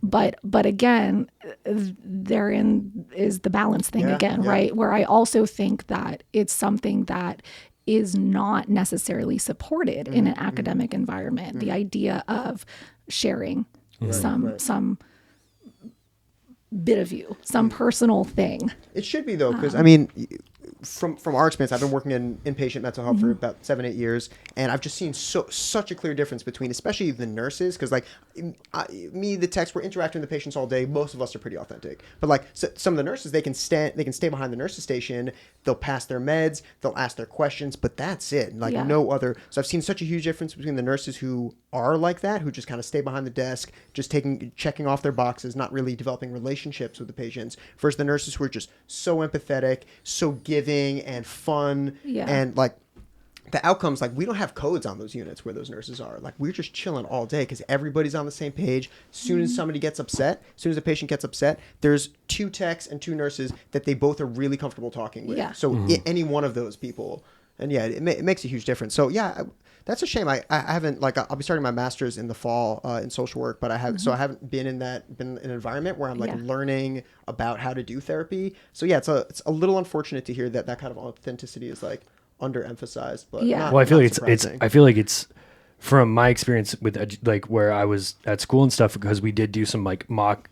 But again, therein is the balance thing right? Where I also think that it's something that is not necessarily supported in an academic environment. The idea of sharing some bit of you, some personal thing. It should be though, because I mean, from our experience, I've been working in inpatient mental health for about 7-8 years, and I've just seen such a clear difference between, especially the nurses, because like me, the techs, we're interacting with the patients all day. Most of us are pretty authentic, but like some of the nurses, they can stay behind the nurses station. They'll pass their meds, they'll ask their questions, but that's it. Like no other. So I've seen such a huge difference between the nurses who are like that, who just kind of stay behind the desk, just checking off their boxes, not really developing relationships with the patients, versus the nurses who are just so empathetic, so giving and fun, and like the outcomes, like we don't have codes on those units where those nurses are. Like we're just chilling all day because everybody's on the same page. As soon as somebody gets upset, as soon as a patient gets upset, there's 2 techs and 2 nurses that they both are really comfortable talking with. So any one of those people, and it makes a huge difference. So that's a shame. I haven't, like, I'll be starting my master's in the fall in social work, but I haven't been in an environment where I'm like learning about how to do therapy. So it's a little unfortunate to hear that kind of authenticity is like underemphasized. But well, I feel like it's from my experience with like where I was at school and stuff, because we did do some like mock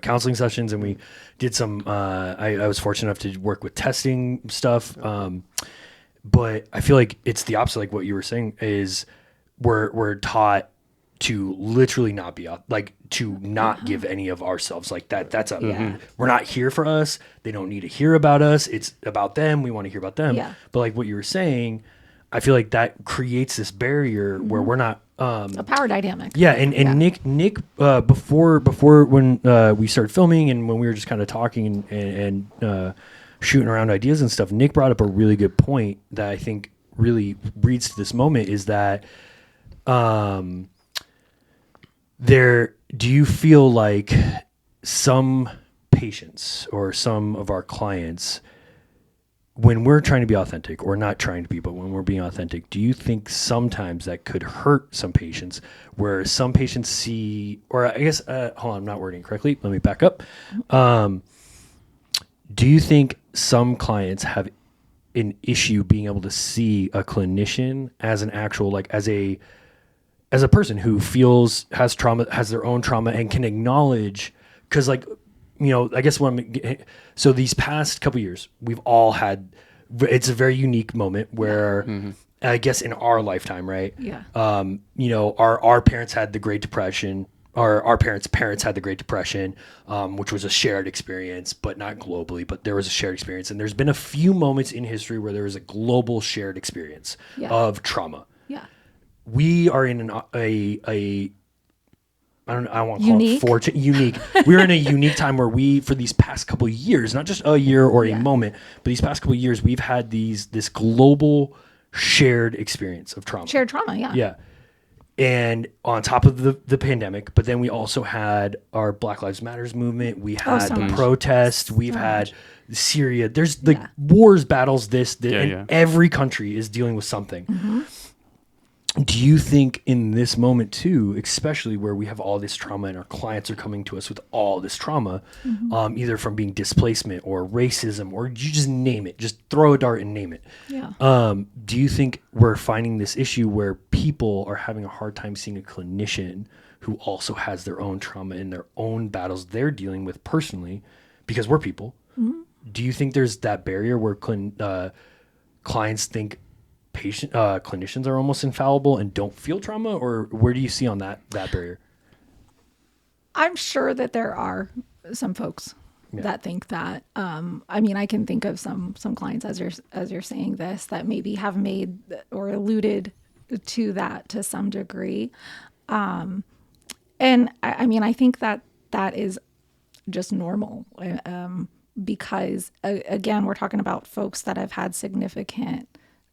counseling sessions, and we did some. I was fortunate enough to work with testing stuff. But I feel like it's the opposite. Like what you were saying is we're taught to literally not be like to not give any of ourselves like that. That's we're not here for us. They don't need to hear about us. It's about them. We want to hear about them. But like what you were saying, I feel like that creates this barrier where we're not a power dynamic. And Nick before when we started filming and when we were just kind of talking and shooting around ideas and stuff, Nick brought up a really good point that I think really reads to this moment, is that do you feel like some patients or some of our clients, when we're trying to be authentic, or not trying to be, but when we're being authentic, do you think sometimes that could hurt some patients, where some patients see, or I guess, hold on, I'm not wording correctly. Let me back up. Do you think some clients have an issue being able to see a clinician as an actual, like as a person who has trauma, has their own trauma, and can acknowledge, because like, I guess so these past couple years, we've all had, it's a very unique moment where I guess in our lifetime, right? Our parents had the Great Depression. Our parents had the Great Depression, which was a shared experience, but not globally, but there was a shared experience. And there's been a few moments in history where there was a global shared experience of trauma. We are in I don't want to call it fortunate, unique. We're in a unique time where for these past couple of years, not just a year or a moment, but these past couple of years, we've had this global shared experience of trauma. Shared trauma, Yeah. And on top of the pandemic, but then we also had our Black Lives Matters movement. We had the protests. We've had Syria. There's wars, battles, and every country is dealing with something. Do you think in this moment too, especially where we have all this trauma and our clients are coming to us with all this trauma, either from being displacement or racism, or you just name it, just throw a dart and name it. Do you think we're finding this issue where people are having a hard time seeing a clinician who also has their own trauma and their own battles they're dealing with personally, because we're people? Do you think there's that barrier where clients think clinicians are almost infallible and don't feel trauma, or where do you see on that barrier? I'm sure that there are some folks that think that. I mean, I can think of some clients as you're saying this that maybe have made or alluded to that to some degree. And I mean, I think that is just normal, because again, we're talking about folks that have had significant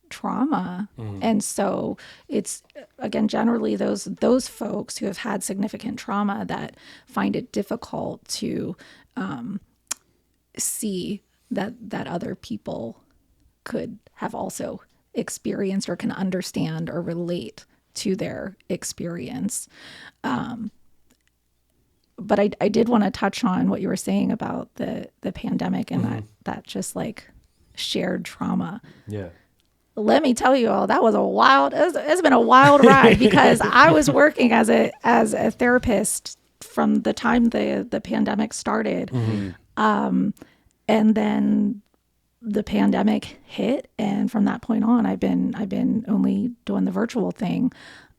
trauma. And so it's, again, generally those folks who have had significant trauma that find it difficult to see that other people could have also experienced or can understand or relate to their experience. But I did want to touch on what you were saying about the pandemic and that just like shared trauma. Yeah. Let me tell you all, that was it's been a wild ride, because I was working as a therapist from the time the pandemic started. And then the pandemic hit, and from that point on, I've been only doing the virtual thing.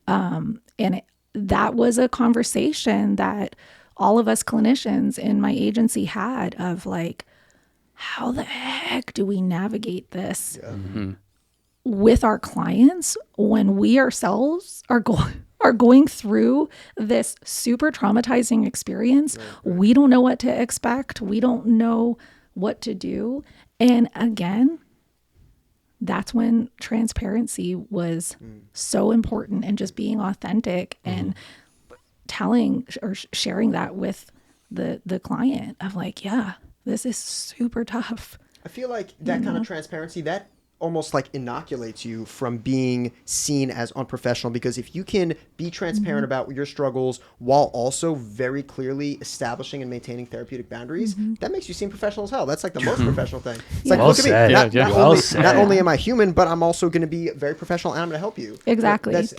And that was a conversation that all of us clinicians in my agency had of like, how the heck do we navigate this with our clients when we ourselves are going through this super traumatizing experience? Right. We don't know what to expect. We don't know what to do. And again, that's when transparency was so important, and just being authentic and telling or sharing that with the client of like, yeah, this is super tough. I feel like that kind of transparency, that almost like inoculates you from being seen as unprofessional, because if you can be transparent about your struggles while also very clearly establishing and maintaining therapeutic boundaries, that makes you seem professional as hell. That's like the most professional thing. It's like, Well look said. at me. Not Well only am I human, but I'm also going to be very professional and I'm going to help you. Exactly. I think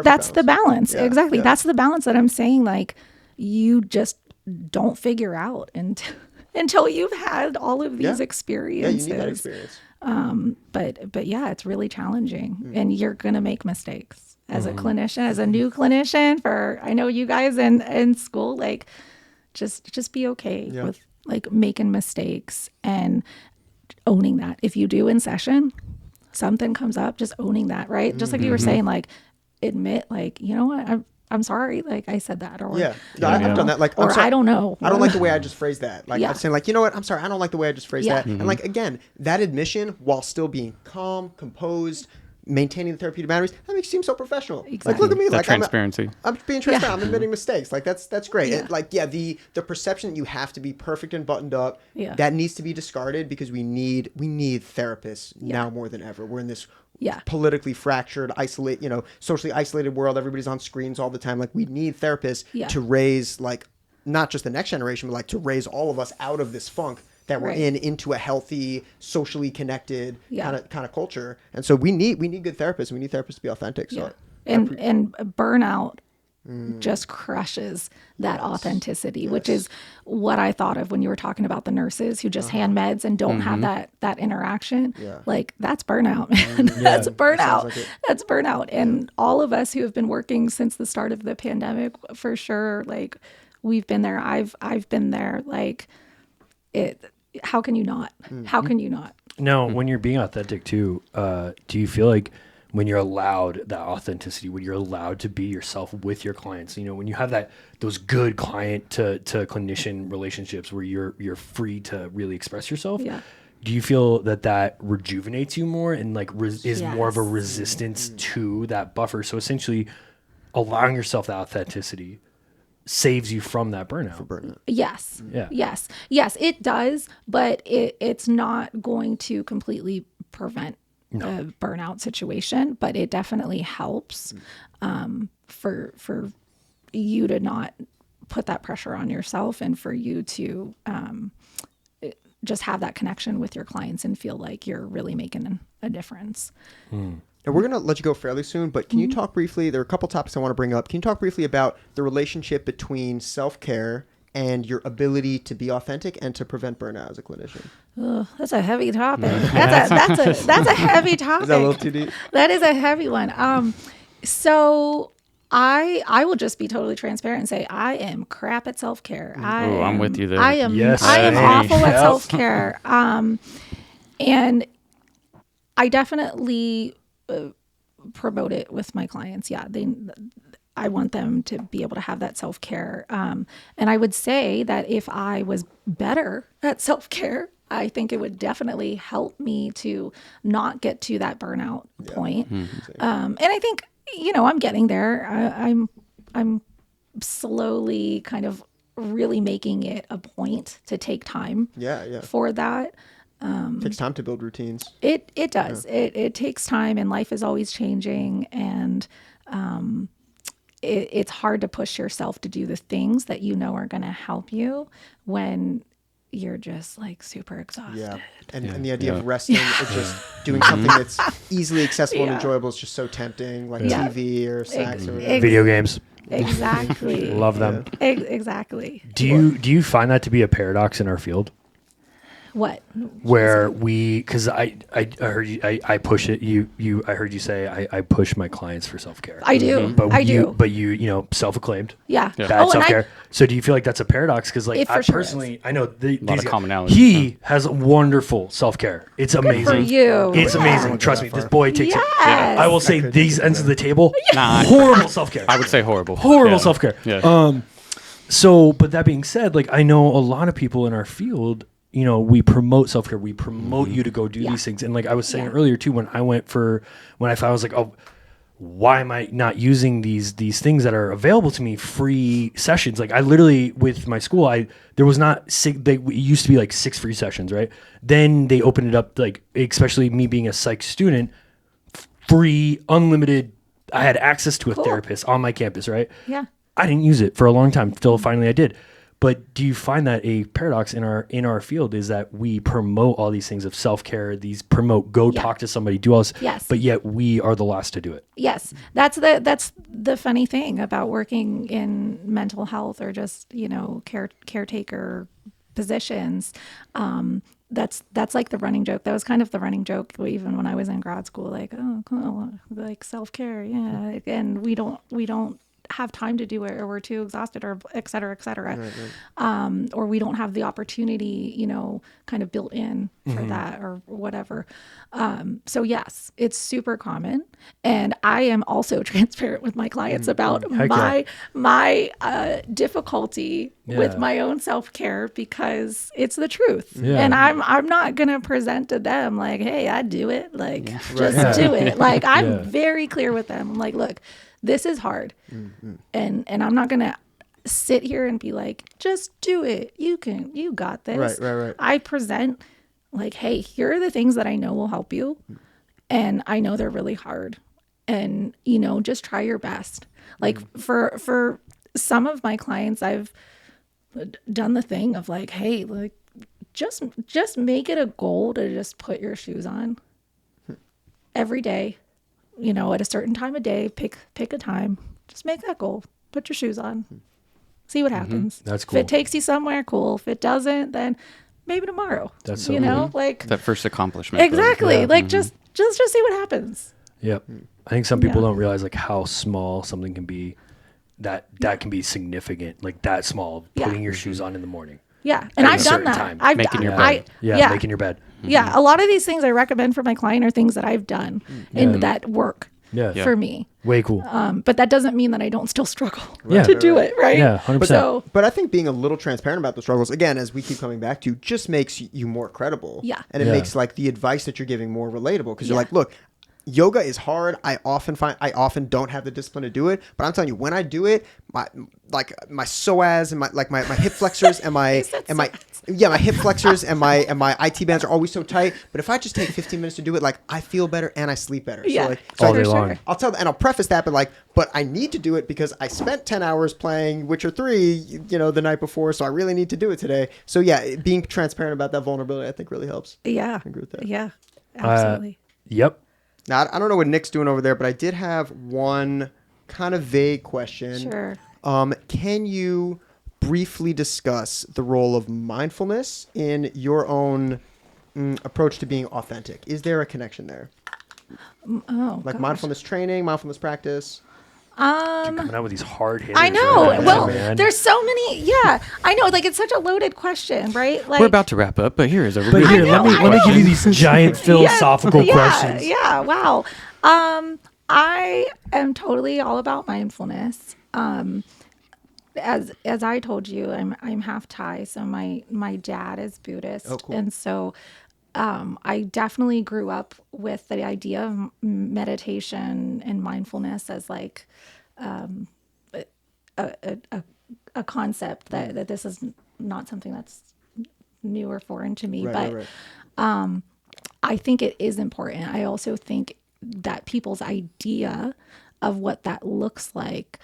That's the balance. Yeah, exactly. yeah. That's the balance that I'm saying. Like, you just don't figure out until you've had all of these experiences. Yeah, you need that experience. But yeah, it's really challenging, and you're going to make mistakes as a clinician, as a new clinician. I know you guys in school, like just be okay with like making mistakes and owning that. If you do in session, something comes up, just owning that, right? Just like you were saying, like admit, like, you know what, I'm sorry, like I said that, or I've done that. Like, or I'm sorry, I don't know. I don't like the way I just phrased that. Like, I'm saying, like, you know what? I'm sorry, I don't like the way I just phrased that. And like, again, that admission, while still being calm, composed, maintaining the therapeutic boundaries, that makes you seem so professional. Exactly. Like, look at me, That like transparency. I'm being transparent. I'm admitting mistakes. Like, that's great. Yeah. And like, the perception that you have to be perfect and buttoned up, that needs to be discarded, because we need therapists now more than ever. We're in this politically fractured, socially isolated world. Everybody's on screens all the time. Like, we need therapists to raise, like, not just the next generation, but like to raise all of us out of this funk that we're in into a healthy, socially connected kind of culture. And so we need good therapists. We need therapists to be authentic. So and burnout just crushes that authenticity, which is what I thought of when you were talking about the nurses who just hand meds and don't have that interaction. Like, that's burnout, man. That's burnout. Like that's burnout. And all of us who have been working since the start of the pandemic, for sure, like, we've been there. I've been there. Like, how can you not? How can you not? No, when you're being authentic too, do you feel like when you're allowed that authenticity, when you're allowed to be yourself with your clients, when you have those good client to clinician relationships where you're free to really express yourself, do you feel that rejuvenates you more and like is more of a resistance to that buffer? So essentially allowing yourself that authenticity saves you from that burnout. Yes. Yeah. Yes, it does, but it's not going to completely prevent a burnout situation, but it definitely helps for you to not put that pressure on yourself, and for you to just have that connection with your clients and feel like you're really making a difference. And we're going to let you go fairly soon, but can you talk briefly, there are a couple topics I want to bring up. Can you talk briefly about the relationship between self-care and your ability to be authentic and to prevent burnout as a clinician? Oh, that's a heavy topic. That's a heavy topic. Is that a little too deep? That is a heavy one. So I will just be totally transparent and say I am crap at self-care. I'm with you there. I am Yes. I am awful at self-care. And I definitely promote it with my clients. Yeah, I want them to be able to have that self-care. And I would say that if I was better at self-care, I think it would definitely help me to not get to that burnout point. And I think, I'm getting there. I'm slowly kind of really making it a point to take time for that. It takes time to build routines. It does. It takes time, and life is always changing, and it's hard to push yourself to do the things that are going to help you when you're just like super exhausted. Yeah. And the idea of resting or just doing something that's easily accessible and enjoyable is just so tempting, like TV or snacks or whatever. Video games. Exactly. Love them. Exactly. Do you find that to be a paradox in our field? What? Where because I heard you, I push it. I heard you say I push my clients for self-care. I do. But I do. But you self-acclaimed. Yeah. Bad self-care. So do you feel like that's a paradox? Because like I sure personally, I know a lot of commonality. He has wonderful self-care. It's amazing. For you. It's amazing. Trust me. This boy takes it. Yes. I will say these ends of the table. Nah, horrible self-care. I would say horrible. Horrible self-care. Yeah. So, but that being said, like I know a lot of people in our field, we promote self-care. We promote you to go do these things. And like I was saying earlier too, when I found I was like, oh, why am I not using these things that are available to me, free sessions? Like I literally, with my school, there was not it used to be like 6 free sessions, right? Then they opened it up, like, especially me being a psych student, free, unlimited. I had access to a therapist on my campus, right? Yeah. I didn't use it for a long time till finally I did. But do you find that a paradox in our field is that we promote all these things of self-care, talk to somebody, do all this, but yet we are the last to do it. Yes. That's the funny thing about working in mental health or just, caretaker positions. That's like the running joke. That was kind of the running joke even when I was in grad school, like, oh, cool, like self-care. Yeah. And we don't have time to do it, or we're too exhausted, or et cetera, et cetera. Right. Or we don't have the opportunity, kind of built in for that or whatever. So yes, it's super common. And I am also transparent with my clients about my difficulty with my own self-care, because it's the truth. Yeah. And I'm not going to present to them like, hey, I do it. Like, just do it. Like, I'm very clear with them. I'm like, look, this is hard. And I'm not going to sit here and be like, just do it. You got this. Right. I present like, hey, here are the things that I know will help you. And I know they're really hard. And, just try your best. Like for some of my clients, I've done the thing of like, hey, like just make it a goal to just put your shoes on every day. At a certain time of day, pick a time, just make that goal, put your shoes on, see what happens. That's cool. If it takes you somewhere, cool. If it doesn't, then maybe tomorrow. That's so cool. Like that first accomplishment. Exactly. Like just see what happens. Yep. I think some people don't realize like how small something can be, that can be significant, like that small, putting your shoes on in the morning. Yeah. And I've done that. Making your bed. Making your bed. Yeah. A lot of these things I recommend for my client are things that I've done and that work for me. Way cool. But that doesn't mean that I don't still struggle to do it. Right. Yeah. 100%. But I think being a little transparent about the struggles, again, as we keep coming back to, just makes you more credible. Yeah. And it makes like the advice that you're giving more relatable, because you're like, look, yoga is hard. I often don't have the discipline to do it, but I'm telling you, when I do it, my psoas and my hip flexors and my hip flexors and my IT bands are always so tight. But if I just take 15 minutes to do it, like I feel better and I sleep better. Yeah. All day long. I'll tell them, and I'll preface that, but I need to do it because I spent 10 hours playing Witcher 3, the night before, so I really need to do it today. So yeah, being transparent about that vulnerability, I think really helps. Yeah. I agree with that. Yeah. Absolutely. Yep. Now, I don't know what Nick's doing over there, but I did have one kind of vague question. Sure. Can you briefly discuss the role of mindfulness in your own approach to being authentic? Is there a connection there? Like mindfulness training, mindfulness practice? Coming out with these hard hitters. I know. Well, there's so many. Yeah, I know. Like, it's such a loaded question, right? Like, we're about to wrap up, but here is a. But here, let me give you these giant philosophical questions. Yeah. Wow. I am totally all about mindfulness. As I told you, I'm half Thai, so my dad is Buddhist. Oh, cool. And so I definitely grew up with the idea of meditation and mindfulness as like a concept that this is not something that's new or foreign to me. Right. I think it is important. I also think that people's idea of what that looks like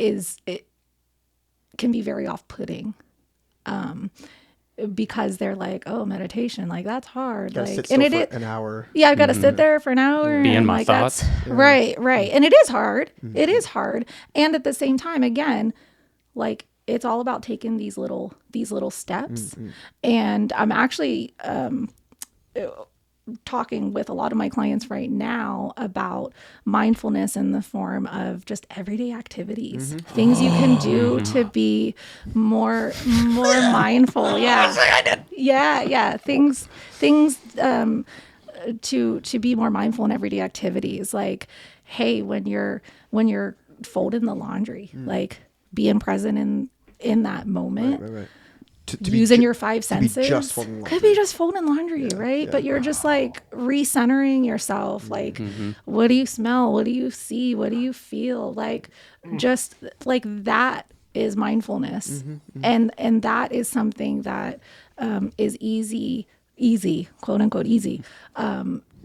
it can be very off-putting. Because they're like, oh, meditation, like that's hard. Gotta like, sit still for an hour. Yeah, I've got to sit there for an hour. Be in and my like, thoughts. Right. And it is hard. It is hard. And at the same time, again, like it's all about taking these little steps. And I'm actually talking with a lot of my clients right now about mindfulness in the form of just everyday activities, things you can do to be more mindful. Yeah. Things to be more mindful in everyday activities. Like, hey, when you're folding the laundry, like being present in that moment. Right. Using your five senses. Could be just folding laundry, right? Yeah. But you're just like recentering yourself. Like, what do you smell? What do you see? What do you feel? Like, just like that is mindfulness. And that is something that is easy, quote unquote, easy,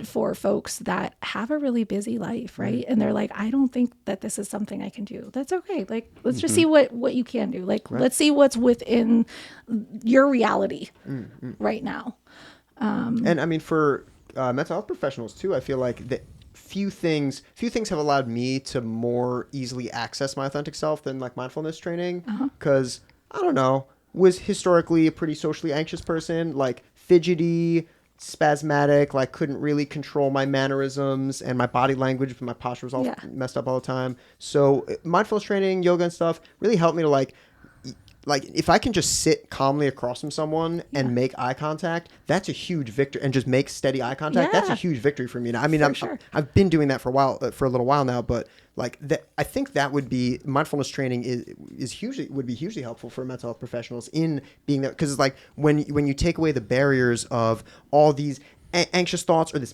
for folks that have a really busy life, right? And they're like, I don't think that this is something I can do. That's okay. Like, let's just see what you can do. Like, let's see what's within your reality right now. And I mean, for mental health professionals too, I feel like that few things have allowed me to more easily access my authentic self than like mindfulness training. Because I don't know, was historically a pretty socially anxious person, like fidgety, spasmodic, like couldn't really control my mannerisms and my body language, my posture was all messed up all the time. So mindfulness training, yoga and stuff really helped me to like if I can just sit calmly across from someone and make eye contact, that's a huge victory. And just make steady eye contact, that's a huge victory for me. Now, I mean, I've been doing that for a little while now, but like that, I think that would be mindfulness training would be hugely helpful for mental health professionals in being there, because it's like when you take away the barriers of all these anxious thoughts or this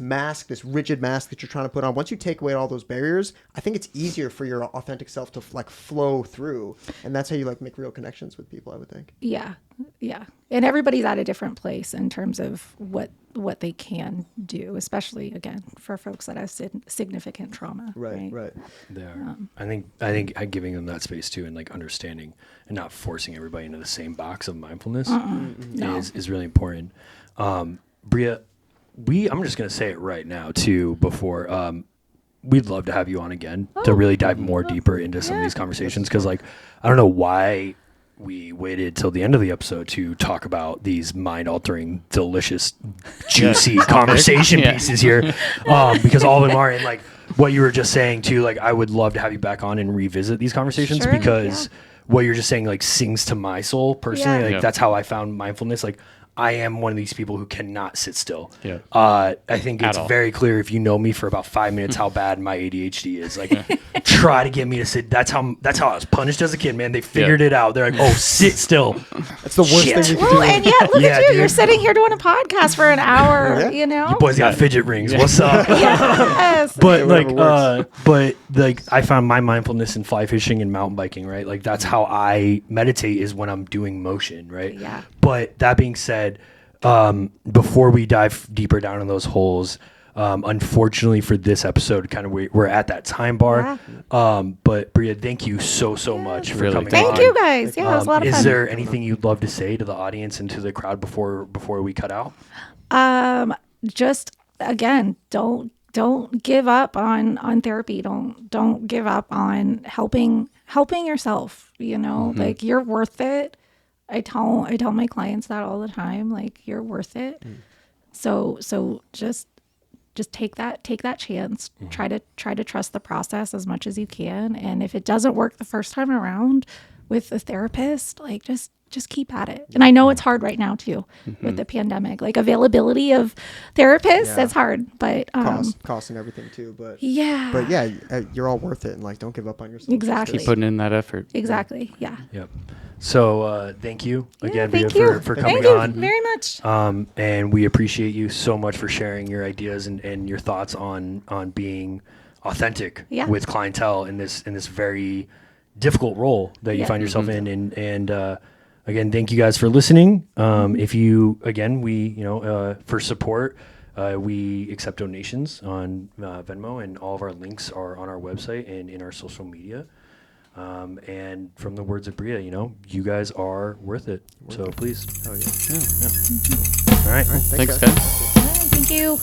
rigid mask that you're trying to put on, once you take away all those barriers, I think it's easier for your authentic self to like flow through, and that's how you like make real connections with people, I would think. Yeah And everybody's at a different place in terms of what they can do, especially again for folks that have significant trauma. Right. They are. I think giving them that space too, and like understanding and not forcing everybody into the same box of mindfulness is really important. Bria, I'm just going to say it right now too, before, we'd love to have you on again to really dive more deeper into some of these conversations. Cause like, I don't know why we waited till the end of the episode to talk about these mind altering, delicious, juicy conversation pieces here. Because all of them are, and like what you were just saying too, like I would love to have you back on and revisit these conversations because what you're just saying like sings to my soul personally. Like that's how I found mindfulness. Like I am one of these people who cannot sit still. I think it's very clear if you know me for about 5 minutes how bad my ADHD is. Like, try to get me to sit. That's how I was punished as a kid, man. They figured it out. They're like, oh, sit still. That's the worst thing you can do. And yet, look at you. Dude. You're sitting here doing a podcast for an hour, you know? You boys got fidget rings. What's up? Yes. But I found my mindfulness in fly fishing and mountain biking, right? Like, that's how I meditate, is when I'm doing motion, right? Yeah. But that being said, before we dive deeper down in those holes, unfortunately for this episode, kind of we're at that time bar. But Bria, thank you so much for coming on. Thank you guys. Yeah, it was a lot of fun. Is there anything you'd love to say to the audience and to the crowd before we cut out? Just again, don't give up on therapy. Don't give up on helping yourself. You know, like you're worth it. I tell my clients that all the time, like you're worth it. So just take that chance. Try to trust the process as much as you can. And if it doesn't work the first time around with a therapist, like just just keep at it. And I know it's hard right now too with the pandemic, like availability of therapists. That's hard, but cost and everything too. But you're all worth it, and like don't give up on yourself. Exactly. Keep putting in that effort. Exactly. Yeah. Yep. So thank you again, thank Bria, you for coming thank on. you very much. And we appreciate you so much for sharing your ideas and your thoughts on being authentic with clientele in this very difficult role that you find yourself in. And again, thank you guys for listening. If you, again, for support, we accept donations on Venmo, and all of our links are on our website and in our social media. And from the words of Bria, you guys are worth it. So please. Oh, yeah. All right. Thanks, guys. Thank you.